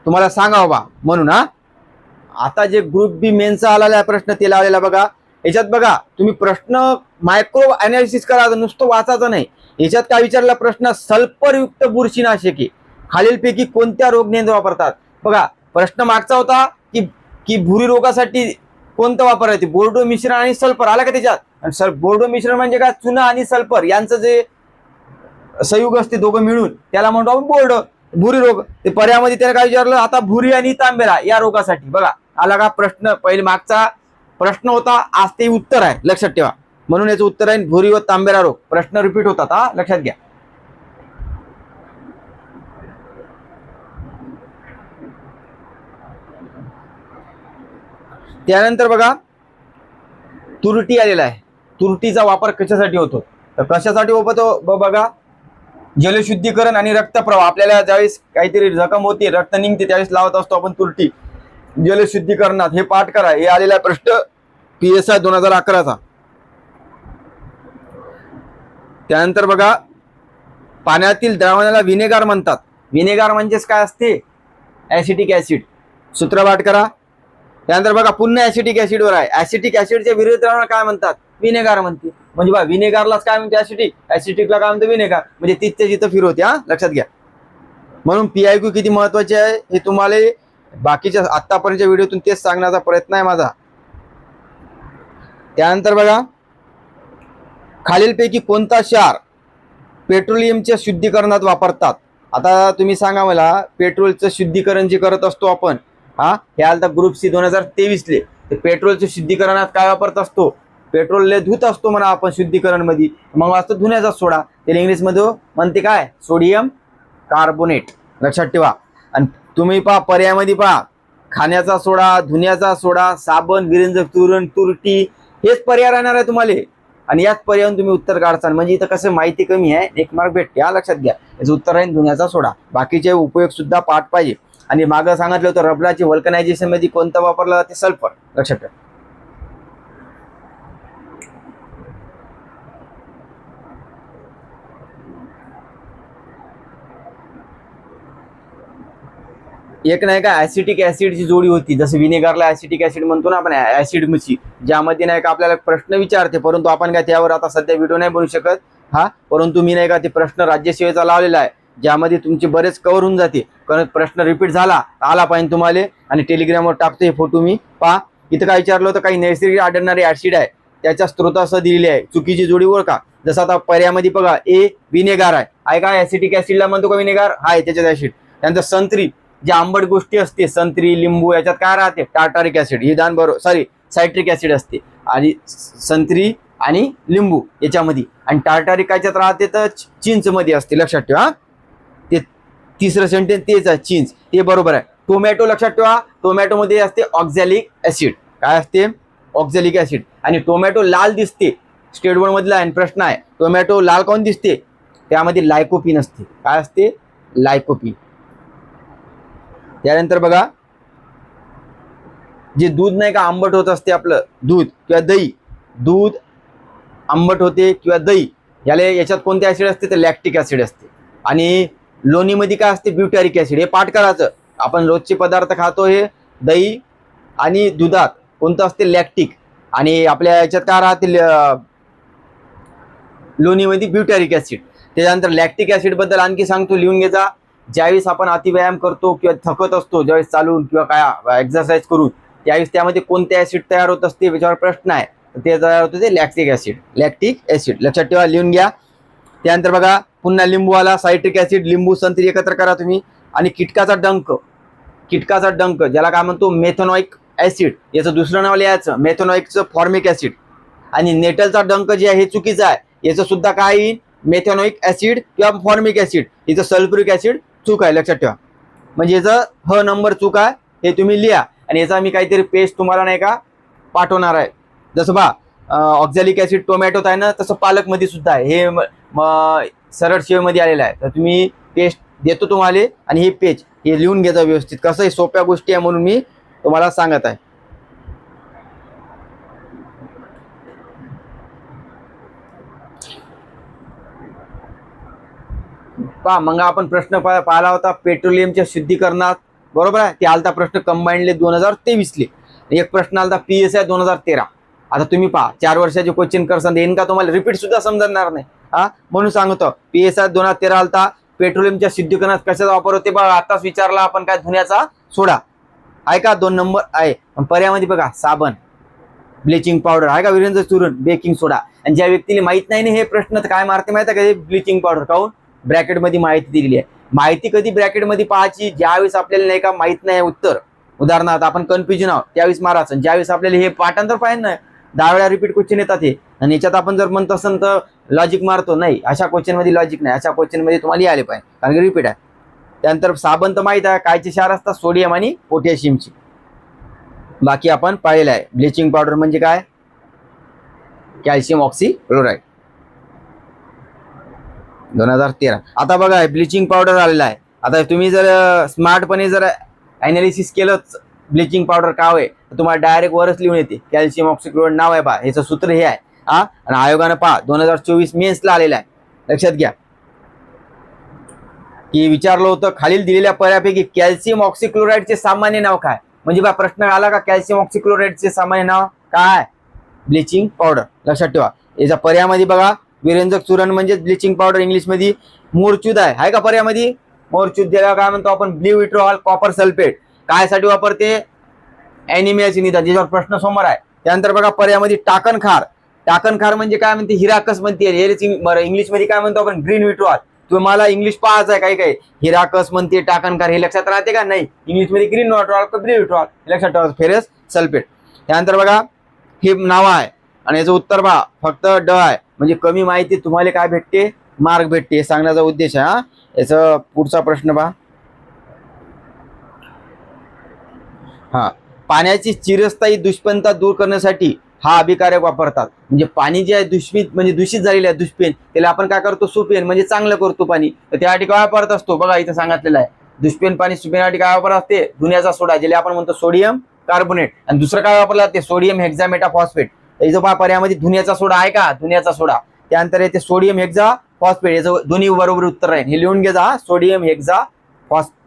तुम्हाला सांगावं बा म्हणून. आता जे ग्रुप बी मेनचा आलेला आहे प्रश्न, ते लावलेला बघा. याच्यात बघा तुम्ही प्रश्न मायक्रो अनालिसिस करा, नसतो वाचायचं नाही. याच्यात काय विचारला प्रश्न? सल्फरयुक्त बुरशीनाशके खालीलपैकी कोणत्या रोग नियंत्रण वापरतात? बघा प्रश्न मागचा होता की भुरी रोगासाठी कोणतं वापर आहे? बोर्डो मिश्रण आणि सल्फर आला का त्याच्यात? आणि बोर्डो मिश्रण म्हणजे काय? चुना आणि सल्फर यांचं जे संयुग असते दोघं मिळून, त्याला म्हणतो आपण बोर्ड भुरी रोग. ते पर्यायामध्ये त्याला काय विचारलं? आता भुरी आणि तांबेरा या रोगासाठी बघा आला का प्रश्न? पहिले मागचा प्रश्न होता, आज ते उत्तर आहे. लक्षात ठेवा. म्हणून याचं उत्तर आहे भुरी व तांबेरा रोग. प्रश्न रिपीट होतात, हा लक्षात घ्या. त्यानंतर बघा तुरटी आलेला आहे. तुरटीचा वापर कशासाठी होतो? तर कशासाठी होतो बघा, जलशुद्धीकरण आणि रक्तप्रवाह. आपल्याला ज्यावेळेस काहीतरी जखम होते, रक्त निघते, त्यावेळेस लावत असतो आपण तुरटी जलशुद्धीकरणात. हे पाठ करा. हे आलेला प्रश्न PSI 2011चा. त्यानंतर बघा पाण्यातील द्रावणाला विनेगार म्हणतात. विनेगार म्हणजेच काय असते? Acetic acid. सूत्र पाठ करा. त्यानंतर बघा पुन्हा ऍसिटिक ऍसिडवर आहे. ऍसिटिक ऍसिडच्या विरुद्ध द्रावणाला काय म्हणतात? विनेगार म्हणते. म्हणजे बघा विनेगारलाच काय म्हणते? ऍसिटिकला काय म्हणते? विनेगार. म्हणजे तिथच्या जिथं फिरवते. हा लक्षात घ्या. म्हणून PIQ किती महत्वाचे आहे हे तुम्हाला बाकीच्या आतापर्यंतच्या व्हिडिओतून तेच सांगण्याचा प्रयत्न आहे माझा. त्यानंतर बघा खालीलपैकी कोणता क्षार पेट्रोलियमच्या शुद्धीकरणात वापरतात? आता तुम्ही सांगा मला, पेट्रोलचं शुद्धीकरण जे करत असतो आपण, हे आलता ग्रुप C 2023ले. तर पेट्रोलच्या शुद्धीकरणात काय वापरत असतो? पेट्रोलले धुत असतो म्हणा आपण शुद्धीकरण मध्ये, मग वाचतो धुण्याचा सोडा. त्याला इंग्लिशमध्ये म्हणते काय? Sodium carbonate. लक्षात ठेवा. आणि तुम्ही पहा पर्यायामध्ये पहा, खाण्याचा सोडा, धुण्याचा सोडा, साबण, विरंजक चूर्ण, तुरटी, हेच पर्याय राहणार आहे तुम्हाला. आणि याच पर्यायावरून तुम्ही उत्तर काढता. म्हणजे इथं कसं माहिती कमी आहे, 1 मार्क भेटते. हा लक्षात घ्या. याचं उत्तर आहे धुण्याचा सोडा. बाकीचे उपयोग सुद्धा पाठ पाहिजे. आणि मागं सांगितलं होतं रबराची व्हल्कनायझेशन मध्ये कोणतं वापरलं जाते? सल्फर. लक्षात ठेवा. एक नाही का ऍसिटिक ऍसिडची जोडी होती, जसं विनेगारला ऍसिटिक ऍसिड म्हणतो ना आपण, ऍसिड मची, ज्यामध्ये नाही का आपल्याला प्रश्न विचारते, परंतु आपण काय त्यावर आता सध्या व्हिडिओ नाही बनवू शकत. परंतु मी नाही का ते प्रश्न राज्यसेवेचा लावलेला आहे, ज्यामध्ये तुमचे बरेच कव्हर होऊन जाते. कारण प्रश्न रिपीट झाला आला पाहिजे तुम्हाला. आणि टेलिग्रामवर टाकतो हे फोटो मी. पहा इथं काय विचारलं होतं, काही नैसर्गिक आढळणारे ऍसिड आहे, त्याच्या स्त्रोतासह दिलेले आहे. चुकीची जोडी ओळखा. जसं आता पर्यायामध्ये बघा, ए विनेगार आहे का? ऍसिटिक ऍसिडला म्हणतो का विनेगार? आहे त्याच्यात ऍसिड. त्यानंतर संत्री, ज्या आंबट गोष्टी असते, संत्री, लिंबू, याच्यात काय राहते? Tartaric acid. हे दान बरोबर, सॉरी सायट्रिक ऍसिड असते. आणि संत्री आणि लिंबू याच्यामध्ये. आणि टार्टारिक याच्यात राहते तर चिंच मध्ये असते. लक्षात ठेवा. ते तिसरं सेंटेन्स तेच आहे, चिंच. ते बरोबर आहे. टोमॅटो लक्षात ठेवा, टोमॅटोमध्ये असते ऑक्झॅलिक ऍसिड. काय असते? Oxalic acid. आणि टोमॅटो लाल दिसते, स्टेट बोर्ड मधला प्रश्न आहे, टोमॅटो लाल काऊन दिसते? त्यामध्ये लायकोपीन असते. काय असते? लायकोपीन. त्यानंतर बघा, जे दूध नाही का आंबट होत असते आपलं दूध किंवा दही, दूध आंबट होते किंवा दही, याच्यात कोणते ऍसिड असते? तर लॅक्टिक ऍसिड असते. आणि लोणीमध्ये काय असते? ब्युटॅरिक ऍसिड. हे पाठ करायचं. आपण रोजचे पदार्थ खातो, हे दही आणि दुधात कोणतं असते? लॅक्टिक. आणि आपल्या याच्यात काय राहते? लोणीमध्ये ब्युटॅरिक ऍसिड. त्याच्यानंतर लॅक्टिक ऍसिड बद्दल आणखी सांगतो, लिहून घ्यायचा. ज्यावेळेस आपण अतिव्यायाम करतो किंवा थकत असतो, ज्यावेळेस चालून किंवा काय एक्सरसाइज करून, त्यावेळेस त्यामध्ये कोणते ऍसिड तयार होत असते याच्यावर प्रश्न आहे. ते तयार होते ते लॅक्टिक ऍसिड. लॅक्टिक ऍसिड लक्षात ठेवा, लिहून घ्या. त्यानंतर बघा, पुन्हा लिंबू आला, सायट्रिक ऍसिड. लिंबू संत्री एकत्र करा तुम्ही. आणि कीटकाचा डंक, कीटकाचा डंक ज्याला काय म्हणतो? मेथनॉइक ऍसिड. याचं दुसरं नाव लिहायचं, मेथनॉइकचं फॉर्मिक ऍसिड. आणि नेटलचा डंक जे आहे हे चुकीचं आहे. याचं सुद्धा काय येईल? मेथनॉइक ऍसिड किंवा फॉर्मिक ऍसिड. इथं सल्फ्युरिक ऍसिड चूक आहे, लक्षात ठेवा. म्हणजे याचं ह नंबर चूक आहे, हे तुम्ही लिहा. आणि याचा मी काहीतरी पेस्ट तुम्हाला नाही का पाठवणार आहे. जसं ऑक्झॅलिक ऍसिड टोमॅटोत आहे ना, तसं पालकमध्ये सुद्धा आहे. हे सरळ शिवेमध्ये आलेलं आहे. तर तुम्ही पेस्ट देतो तुम्हाला. आणि हे पेज हे लिहून घ्यायचं व्यवस्थित. कसं आहे, सोप्या गोष्टी आहे म्हणून मी तुम्हाला सांगत आहे. मग आपण प्रश्न पाहिला होता पेट्रोलियमच्या शुद्धीकरणात, बरोबर आहे. ते आलता प्रश्न कंबाईनले 2023ले. एक प्रश्न आलता PSI 2013. आता तुम्ही पहा, 4 वर्षाचे क्वेश्चन करसान, येईन का तुम्हाला? रिपीट सुद्धा समजणार नाही. म्हणून सांगतो, PSI 2013 आलता. पेट्रोलियमच्या शुद्धीकरणात कशाचा वापर होते? बघा, आताच विचारला आपण, काय? धुण्याचा सोडा आहे का? 2 नंबर आहे. पर्यायामध्ये बघा, साबण, ब्लिचिंग पावडर आहे का? वीरेंद्र चूर्ण, बेकिंग सोडा. आणि ज्या व्यक्तीला माहित नाही ना हे प्रश्न, तर काय मारते माहिती आहे का? Bleaching powder. काऊन? ब्रॅकेटमध्ये माहिती दिलेली आहे. माहिती कधी ब्रॅकेटमध्ये पाहायची? ज्यावेळेस आपल्याला नाही का माहित नाही उत्तर, उदाहरणार्थ आपण कन्फ्युजन आहोत, त्यावेळेस मारायचं. ज्यावेळेस आपल्याला हे पाठांतर पाहिजे ना, 10 वेळा रिपीट क्वेश्चन येतात हे, आणि याच्यात आपण जर म्हणत असेल तर लॉजिक मारतो, नाही, अशा क्वेश्चन मध्ये लॉजिक नाही. अशा क्वेश्चन मध्ये तुम्हाला आले पाहिजे, कारण की रिपीट आहे. त्यानंतर साबण तर माहित आहे, कायचे क्षार असतात? सोडियम आणि पोटॅशियमची. बाकी आपण पाहिलेलं आहे. ब्लिचिंग पावडर म्हणजे काय? कॅल्शियम ऑक्सीक्लोराईड. 2013. आता बघा, ब्लिचिंग पावडर आलेला आहे. आता तुम्ही जर स्मार्टपणे जर अनालिसिस केलं ब्लिचिंग पावडर काय आहे, तर तुम्हाला डायरेक्ट वरच लिहून येते, कॅल्शियम ऑक्सीक्लोराईड नाव आहे पहा. ह्याचं सूत्र हे आहे. आणि आयोगानं पहा 2024 मेन्सला आलेला आहे. लक्षात घ्या की विचारलं होतं, खालील दिलेल्या पर्यायापैकी कॅल्शियम ऑक्सीक्लोराईडचे सामान्य नाव काय? म्हणजे बा प्रश्न आला का, कॅल्शियम ऑक्सीक्लोराईडचे सामान्य नाव काय? Bleaching powder. लक्षात ठेवा. याच्या पर्यायामध्ये बघा, विरेंजक चूर्ण म्हणजे ब्लिचिंग पावडर. इंग्लिशमध्ये मोरचूद आहे का पर्यायामध्ये? मोरचूद ज्याला काय म्हणतो आपण? Blue vitriol copper sulphate. कायसाठी वापरते? ॲनिमियाचे निदान, ज्याच्यावर प्रश्न समोर आहे. त्यानंतर बघा पर्यायामध्ये टाकण खार. टाकण खार म्हणजे काय म्हणते? हिराकस म्हणते. इंग्लिशमध्ये काय म्हणतो आपण? Green vitriol. तुम्हाला इंग्लिश पाहायचं आहे, काही काही हिराकस म्हणते, टाकण खार, हे लक्षात राहते का? नाही. इंग्लिशमध्ये ग्रीन विट्रॉल का ब्ल्यू विट्रॉल लक्षात ठेवा. Ferrous sulphate. त्यानंतर बघा, हे नाव आहे आणि याचं उत्तर पहा, फक्त ड आहे. म्हणजे कमी माहिती तुम्हाला काय भेटते? मार्क भेटते. हे सांगण्याचा उद्देश आहे. याचा पुढचा प्रश्न पहा. पाण्याची चिरस्थायी दुष्पणता दूर करण्यासाठी हा अभिकारक वापरतात. म्हणजे पाणी जे आहे दूषित झालेलं आहे, दुष्पेन, त्याला आपण काय करतो? सुपेन, म्हणजे चांगलं करतो पाणी. तर त्यासाठी काय वापरत असतो? बघा इथं सांगितलेलं आहे. दुष्पेन पाणी सुपेनसाठी काय वापरत असते? धुण्याचा सोडा, ज्याला आपण म्हणतो सोडियम कार्बोनेट. आणि दुसरं काय वापरलं जाते? सोडियम हेक्झामेटाफॉस्फेट. इथं पहा पर्यायामध्ये धुण्याचा सोडा आहे का? धुण्याचा सोडा. त्यानंतर येते सोडियम हेक्झा फॉस्फेट. याचं दोन्ही बरोबर उत्तर राहील. हे लिहून घ्या, सोडियम हेक्झा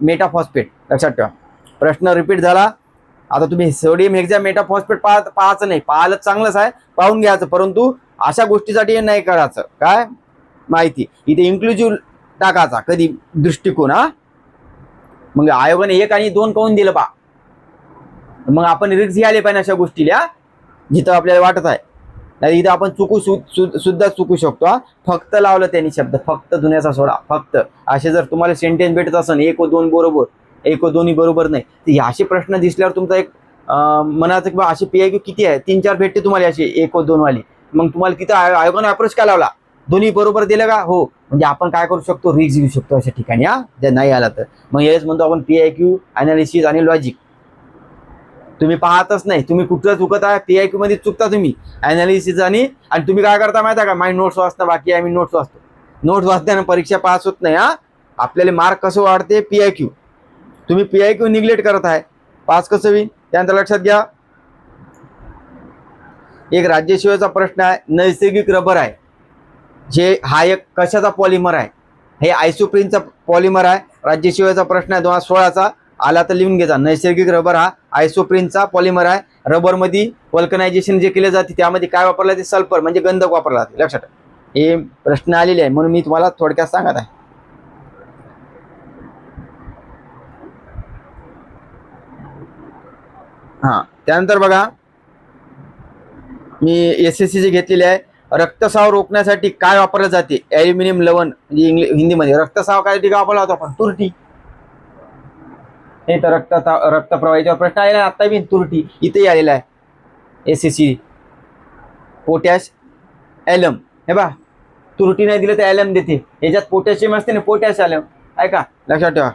मेटाफॉस्फेट. लक्षात ठेवा. प्रश्न रिपीट झाला. आता तुम्ही सोडियम हेक्झा मेटाफॉस्फेट पाहायचं नाही, पाहिलं चांगलंच आहे, पाहून घ्यायचं, परंतु अशा गोष्टीसाठी नाही करायचं. काय माहिती? इथे इन्क्लुझिव्ह टाकायचा कधी दृष्टिकोन. मग आयोगाने 1 आणि 2 काऊन दिलं पा? मग आपण रिक्स घ्यायला पाहिजे अशा गोष्टीला, जिथं आपल्याला वाटत आहे. नाही इथं आपण सुद्धा चुकू शकतो. फक्त लावलं त्यांनी शब्द, फक्त धुण्याचा सोडा, फक्त. असे जर तुम्हाला सेंटेन्स भेटत असेल 1 व 2 बरोबर, 1 व 2 बरोबर नाही, तर असे प्रश्न दिसल्यावर तुमचा एक मनाचं किंवा असे PIQ किती आहे? 3-4 भेटते तुम्हाला असे 1 व 2 वाले. मग तुम्हाला तिथं आयोगाने अप्रोच काय लावला? दोन्ही बरोबर दिलं का? हो. म्हणजे आपण काय करू शकतो, रिक्स घेऊ शकतो अशा ठिकाणी हा, जर नाही आला तर. मग हेच म्हणतो आपण PIQ, अनालिसिस आणि लॉजिक. तुम्ही पाहतच नाही, तुम्ही कुठं चुकत आहे, PIQ मध्ये चुकता तुम्ही, अनालिसिस आणि तुम्ही काय करता माहिती आहे का, माझी नोट्स वाचणं बाकी आहे, मी नोट्स वाचतो. नोट्स वाचल्यानं परीक्षा पास होत नाही हा. आपल्याला मार्क कसं वाढते, PIQ. तुम्ही PIQ निग्लेक्ट करत आहे, पास कसं होईल? त्यानंतर लक्षात घ्या, एक राज्यसेवेचा प्रश्न आहे, नैसर्गिक रबर आहे जे हा एक कशाचा पॉलिमर आहे, हे आयसोप्रीनचा पॉलिमर आहे. राज्यसेवेचा प्रश्न आहे 2016चा, आला तर लिहून घ्यायचा. नैसर्गिक रबर हा आयसोप्रीनचा पॉलिमर आहे. रबरमध्ये वल्कनायझेशन जे केले जाते त्यामध्ये काय वापरलं जाते, सल्फर म्हणजे गंधक वापरला जाते. लक्षात ठेवा, हे प्रश्न आलेले आहे म्हणून मी तुम्हाला थोडक्यात सांगत आहे. हा, त्यानंतर बघा, मी SSC चे घेतलेले आहे. रक्तस्राव रोखण्यासाठी काय वापरले जाते, ॲल्युमिनियम लवण, म्हणजे हिंदीमध्ये रक्तस्राव काय वापरला होता आपण, तुरटी. हे तर रक्तप्रवाहाचा प्रश्न आलेला आहे आता बी, तुरटी इथेही आलेला आहे. SSC पोटॅश ॲलम, हे बा, तुरटी नाही दिलं तर ॲलम देते. याच्यात पोटॅशियम असते ना, पोटॅश ॲलम, ऐका लक्षात ठेवा.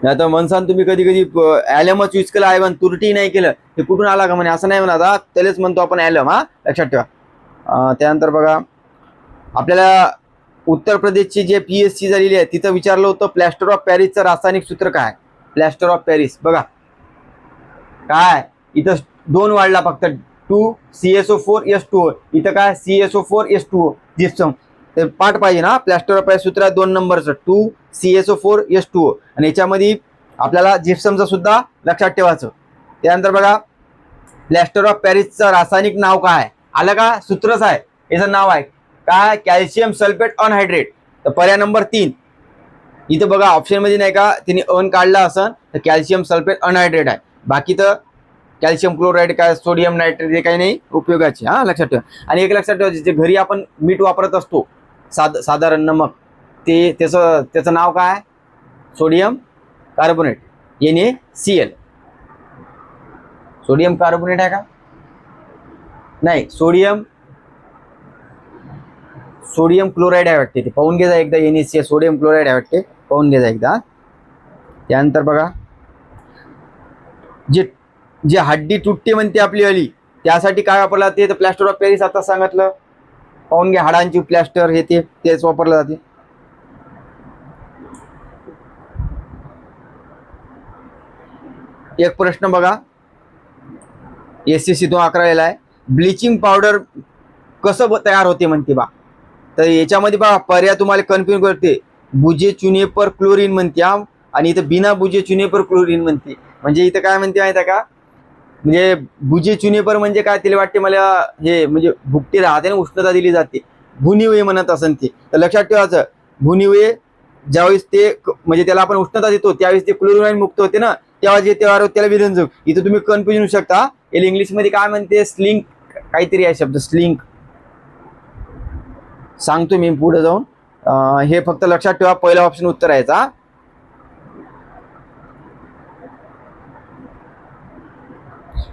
नाही तर म्हणसान तुम्ही कधी कधी ॲलमच यूज केलं आहे पण तुरटी नाही केलं, हे कुठून आला का म्हणे, असं नाही म्हणा, त्यालाच म्हणतो आपण ॲलम हा, लक्षात ठेवा. त्यानंतर बघा, आपल्याला उत्तर प्रदेशची जे PSC झालेली आहे तिथं विचारलं होतं प्लॅस्टर ऑफ पॅरिसचं रासायनिक सूत्र काय. प्लॅस्टर ऑफ पॅरिस बघा काय, इथं 2 वाढला फक्त, 2CSO4S2O, इथं काय CSO4S2O, जिप्सम. ते पाठ पाहिजे ना, प्लॅस्टर ऑफ पॅरिस सूत्र 2 नंबरचं 2CSO4S2O, आणि याच्यामध्ये आपल्याला जिप्समचं सुद्धा लक्षात ठेवायचं. त्यानंतर बघा, प्लॅस्टर ऑफ पॅरिसचं रासायनिक नाव काय, आलं का, सूत्रच आहे, याचं नाव आहे काय, कॅल्शियम सल्फेट अनहायड्रेट. तर पर्याय नंबर 3 इथं बघा, ऑप्शनमध्ये नाही का तिने अन काढला असं, तर कॅल्शियम सल्फेट अनहायड्रेट आहे. बाकी तर कॅल्शियम क्लोराईड काय, सोडियम नायट्रेट हे काही नाही उपयोगाचे हा, लक्षात ठेवा. आणि एक लक्षात ठेवा, जे घरी आपण मीठ वापरत असतो साधारण नमक, ते त्याचं नाव काय, sodium carbonate, NaCl. Sodium carbonate आहे का, नाही, सोडियम क्लोराईड आहे वाटते, ते पाहून घ्यायचा एकदा. NaCl सोडियम क्लोराईड आहे वाटते, पाहून घ्यायचा एकदा. त्यानंतर बघा, जे हड्डी तुटते म्हणते आपली अली, त्यासाठी काय वापरला जाते, तर प्लॅस्टर ऑफ पॅरिस आता सांगितलं, पाहून घ्या, हाडांची प्लॅस्टर हे तेच वापरलं जाते. एक प्रश्न बघा, SSC 2011 आहे, ब्लिचिंग पावडर कसं तयार होते म्हणते बा. तर याच्यामध्ये बघा पर्याय तुम्हाला कन्फ्युज करते, बुजे चुनेपर क्लोरीन म्हणते आणि इथं बिना बुजे चुनेपर क्लोरीन म्हणते. म्हणजे इथं काय म्हणते माहिती आहे का, म्हणजे बुजे चुनेपर म्हणजे काय, तिला वाटते मला हे म्हणजे भुकटी राहते ना, उष्णता दिली जाते, भुनिवे म्हणत असन ते. तर लक्षात ठेवायचं, भुनिवे ज्यावेळेस ते म्हणजे त्याला आपण उष्णता देतो त्यावेळेस ते क्लोरीन मुक्त होते ना, तेव्हा जे तेव्हा त्याला विरंजक. इथं तुम्ही कन्फ्युजन होऊ शकता, याला इंग्लिशमध्ये काय म्हणते, स्लिंक काहीतरी आहे शब्द, स्लिंक सांगतो मी पुढे जाऊन. हे फक्त लक्षात ठेवा, पहिला ऑप्शन उत्तर यायचा.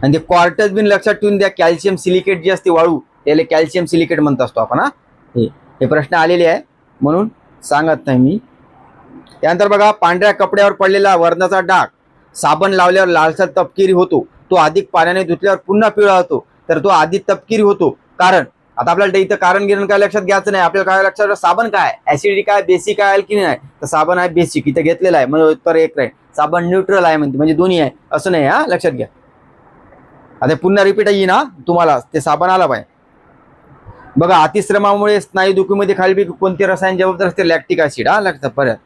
आणि ते क्वार्टर्स बिन लक्षात ठेवून द्या, कॅल्शियम सिलिकेट जे असते वाळू, त्याला कॅल्शियम सिलिकेट म्हणत असतो आपण हा. हे प्रश्न आलेले आहे म्हणून सांगत नाही मी. त्यानंतर बघा, पांढऱ्या कपड्यावर पडलेला वर्णाचा डाग साबण लावल्यावर लालसर तपकिरी होतो, तो अधिक पाण्याने धुतल्यावर पुन्हा पिवळा होतो. तर तो आधी तपकिरी होतो, कारण आता आपल्याला इथं कारण गिरण काय लक्षात घ्यायचं नाही, आपल्याला काय लक्षात, साबण काय, ऍसिडिक आहे, बेसिक आहे, अल्किन आहे. तर साबण आहे बेसिक, इथं घेतलेला आहे म्हणजे उत्तर एक राहील. साबण न्यूट्रल आहे म्हणते, म्हणजे दोन्ही आहे असं नाही हा, लक्षात घ्या. आता पुन्हा रिपीट येईल ना तुम्हाला, ते साबण आला पाहिजे. बघा, अतिश्रमामुळे स्नायू दुखीमध्ये खाली कोणते रसायन जबाबदार असते, लॅक्टिक ऍसिड हा, लक्षात. परत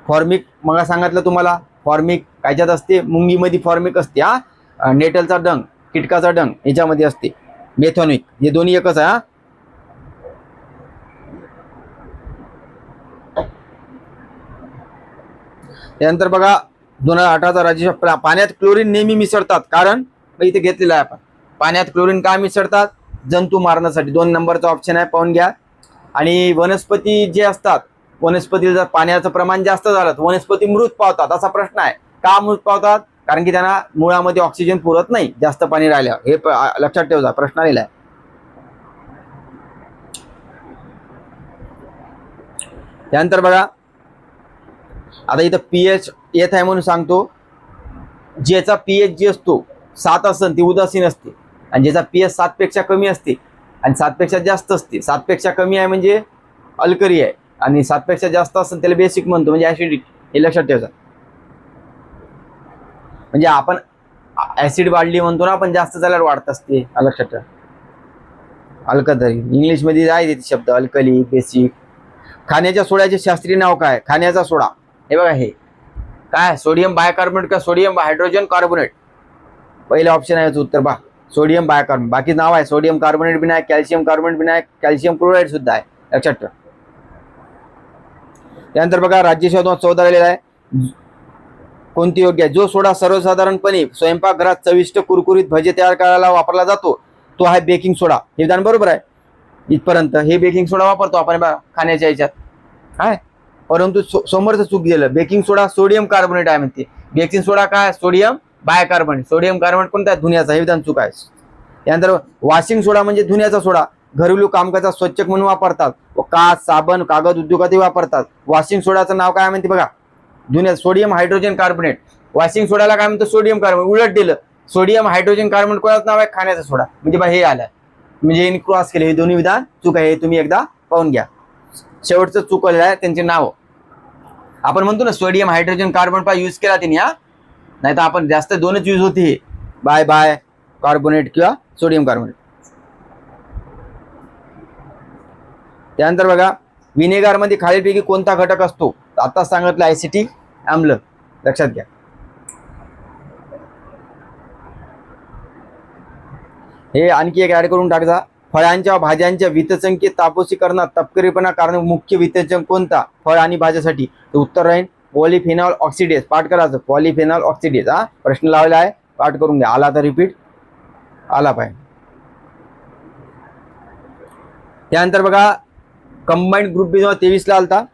फॉर्मिक, मग सांगितलं तुम्हाला, फॉर्मिक कायच्यात असते, मुंगीमध्ये फॉर्मिक असते हा. नेटलचा डंग, कीटकाचा डंग याच्यामध्ये असते. मेथॉनिक, हे दोन्ही एकच आहे हा. त्यानंतर बघा, 2018चा राज्यसभा, पाण्यात क्लोरीन नेहमी मिसळतात, कारण इथे घेतलेलं आहे आपण, पाण्यात क्लोरीन का मिसळतात, जंतू मारण्यासाठी. 2 नंबरचा ऑप्शन आहे, पाहून घ्या. आणि वनस्पती जे असतात, वनस्पतीला जर पाण्याचं प्रमाण जास्त झालं तर वनस्पती मृत पावतात, असा प्रश्न आहे. का मृत पावतात, कारण की त्यांना मुळामध्ये ऑक्सिजन पुरत नाही जास्त पाणी राहिल्यावर, हे लक्षात ठेवा, प्रश्न आलेला आहे. त्यानंतर बघा आता इथं पीएच येत आहे म्हणून सांगतो, ज्याचा पीएच जी असतो 7 असेल ती उदासीन असते, आणि ज्याचा पीएच 7 पेक्षा कमी असते आणि 7 पेक्षा जास्त असते, 7 पेक्षा कमी आहे म्हणजे अल्कली आहे आणि 7 पेक्षा जास्त असेल त्याला बेसिक म्हणतो म्हणजे ऍसिडिक, हे लक्षात ठेवा. म्हणजे आपण ऍसिड वाढली म्हणतो ना आपण, जास्त झाल्यावर वाढत असते, लक्षात ठेवा. अल्कली इंग्लिशमध्ये आहे ते शब्द, अल्कली, बेसिक. खाण्याच्या सोड्याचे शास्त्रीय नाव काय? खाण्याचा सोडा हे बघा, हे काय सोडियम बायकार्बोनेट का सोडियम हायड्रोजन कार्बोनेट? पहिले ऑप्शन आहे याचं उत्तर बा सोडियम बायकार्बोनेट. बाकी नाव आहे सोडियम कार्बोनेट बी नाही, कॅल्शियम कार्बोनेट बी नाही, कॅल्शियम क्लोराईड सुद्धा आहे, लक्षात ठेवा. त्यानंतर बघा राज्यसेवा 2014 आलेला आहे, कोणती योग्य आहे? जो सोडा सर्वसाधारणपणे स्वयंपाकघरात चविष्ट कुरकुरीत भजे तयार करायला वापरला जातो तो आहे बेकिंग सोडा. हे विधान बरोबर आहे इथपर्यंत. हे बेकिंग सोडा वापरतो आपण बघा खाण्याच्या ह्याच्यात, आहे. परंतु समोरचं चूक गेलं, बेकिंग सोडा सोडियम कार्बोनेट आहे म्हणते. बेकिंग सोडा काय? Sodium bicarbonate. सोडियम कार्बोनेट कोणता आहे? धुण्याचा. हे विधान चूक आहे. त्यानंतर वॉशिंग सोडा म्हणजे धुण्याचा सोडा, घरेलू कामकाजाचा स्वच्छक म्हणून वापरतात व काच, साबण, कागद उद्योगातही वापरतात. वॉशिंग सोडाचं नाव काय म्हणते बघा? धुण्यात sodium hydrogen carbonate. Washing Sodala काय म्हणतो? Sodium carbonate. उलट दिलं, सोडियम हायड्रोजन कार्बोनेट कोणाचं नाव आहे? खाण्याचा सोडा. म्हणजे बा हे आलं, म्हणजे यांनी क्रॉस केले. हे दोन्ही विधान चूक आहे, हे तुम्ही एकदा पाहून घ्या. शेवटचं चुकलेलं आहे त्यांचे नाव. आपण म्हणतो ना सोडियम हायड्रोजन कार्बोनेट पा यूज केला त्यांनी, नाही तर आपण जास्त दोनच यूज होती, बाय बाय कार्बोनेट किंवा सोडियम कार्बोनेट. त्यानंतर बघा विनेगार मध्ये खालीलपैकी कोणता घटक असतो? आता सांगितलं ऍसिटिक आम्ल, लक्षात घ्या. हे आणखी एक ऍड करून टाकजा. फळांच्या भाज्यांच्या वितसंख्येत तापोशीकरणात तपकिरीपणा कारण मुख्य वितचक कोणता फळ आणि भाज्यासाठी? तर उत्तर राहील पॉलिफेनॉल ऑक्सिडेज. पाठ करायचं पॉलिफेनॉल ऑक्सिडेज. हा प्रश्न लावला आहे, पाठ करून घ्या. आला तर रिपीट आला पाहिजे. त्यानंतर बघा कंबाईंड ग्रुप बी 23 ला आलता.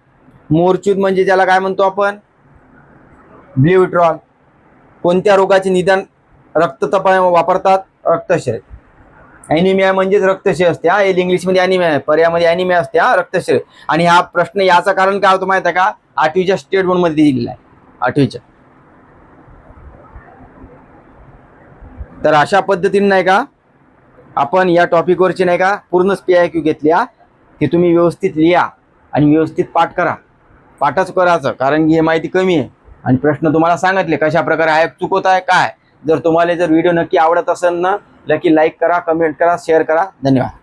मोरचूत म्हणजे ज्याला काय म्हणतो आपण? Blue vitriol. कोणत्या रोगाचे निदान रक्ततपाने वापरतात? रक्तक्षय. ॲनिमिया म्हणजेच रक्तक्षय असते. हा इंग्लिशमध्ये ॲनिमिया आहे, पर्यामध्ये ॲनिमिया असते. हा रक्तक्षय. आणि हा प्रश्न याचं कारण काय होतं माहिती आहे का? 8वीच्या स्टेट बोर्ड मध्ये दिलेला आहे, 8वीच्या. तर अशा पद्धतीने नाही का आपण या टॉपिकवरची नाही का पूर्णच PIQ घेतली. ते तुम्ही व्यवस्थित लिहा आणि व्यवस्थित पाठ करा. पाठच करायचं, कारण की हे माहिती कमी आहे आणि प्रश्न तुम्हाला सांगितले कशा प्रकारे आहे, चुकवत आहे काय. जर तुम्हाला व्हिडिओ नक्की आवडत असेल ना, नक्की लाईक करा, कमेंट करा, शेअर करा. धन्यवाद.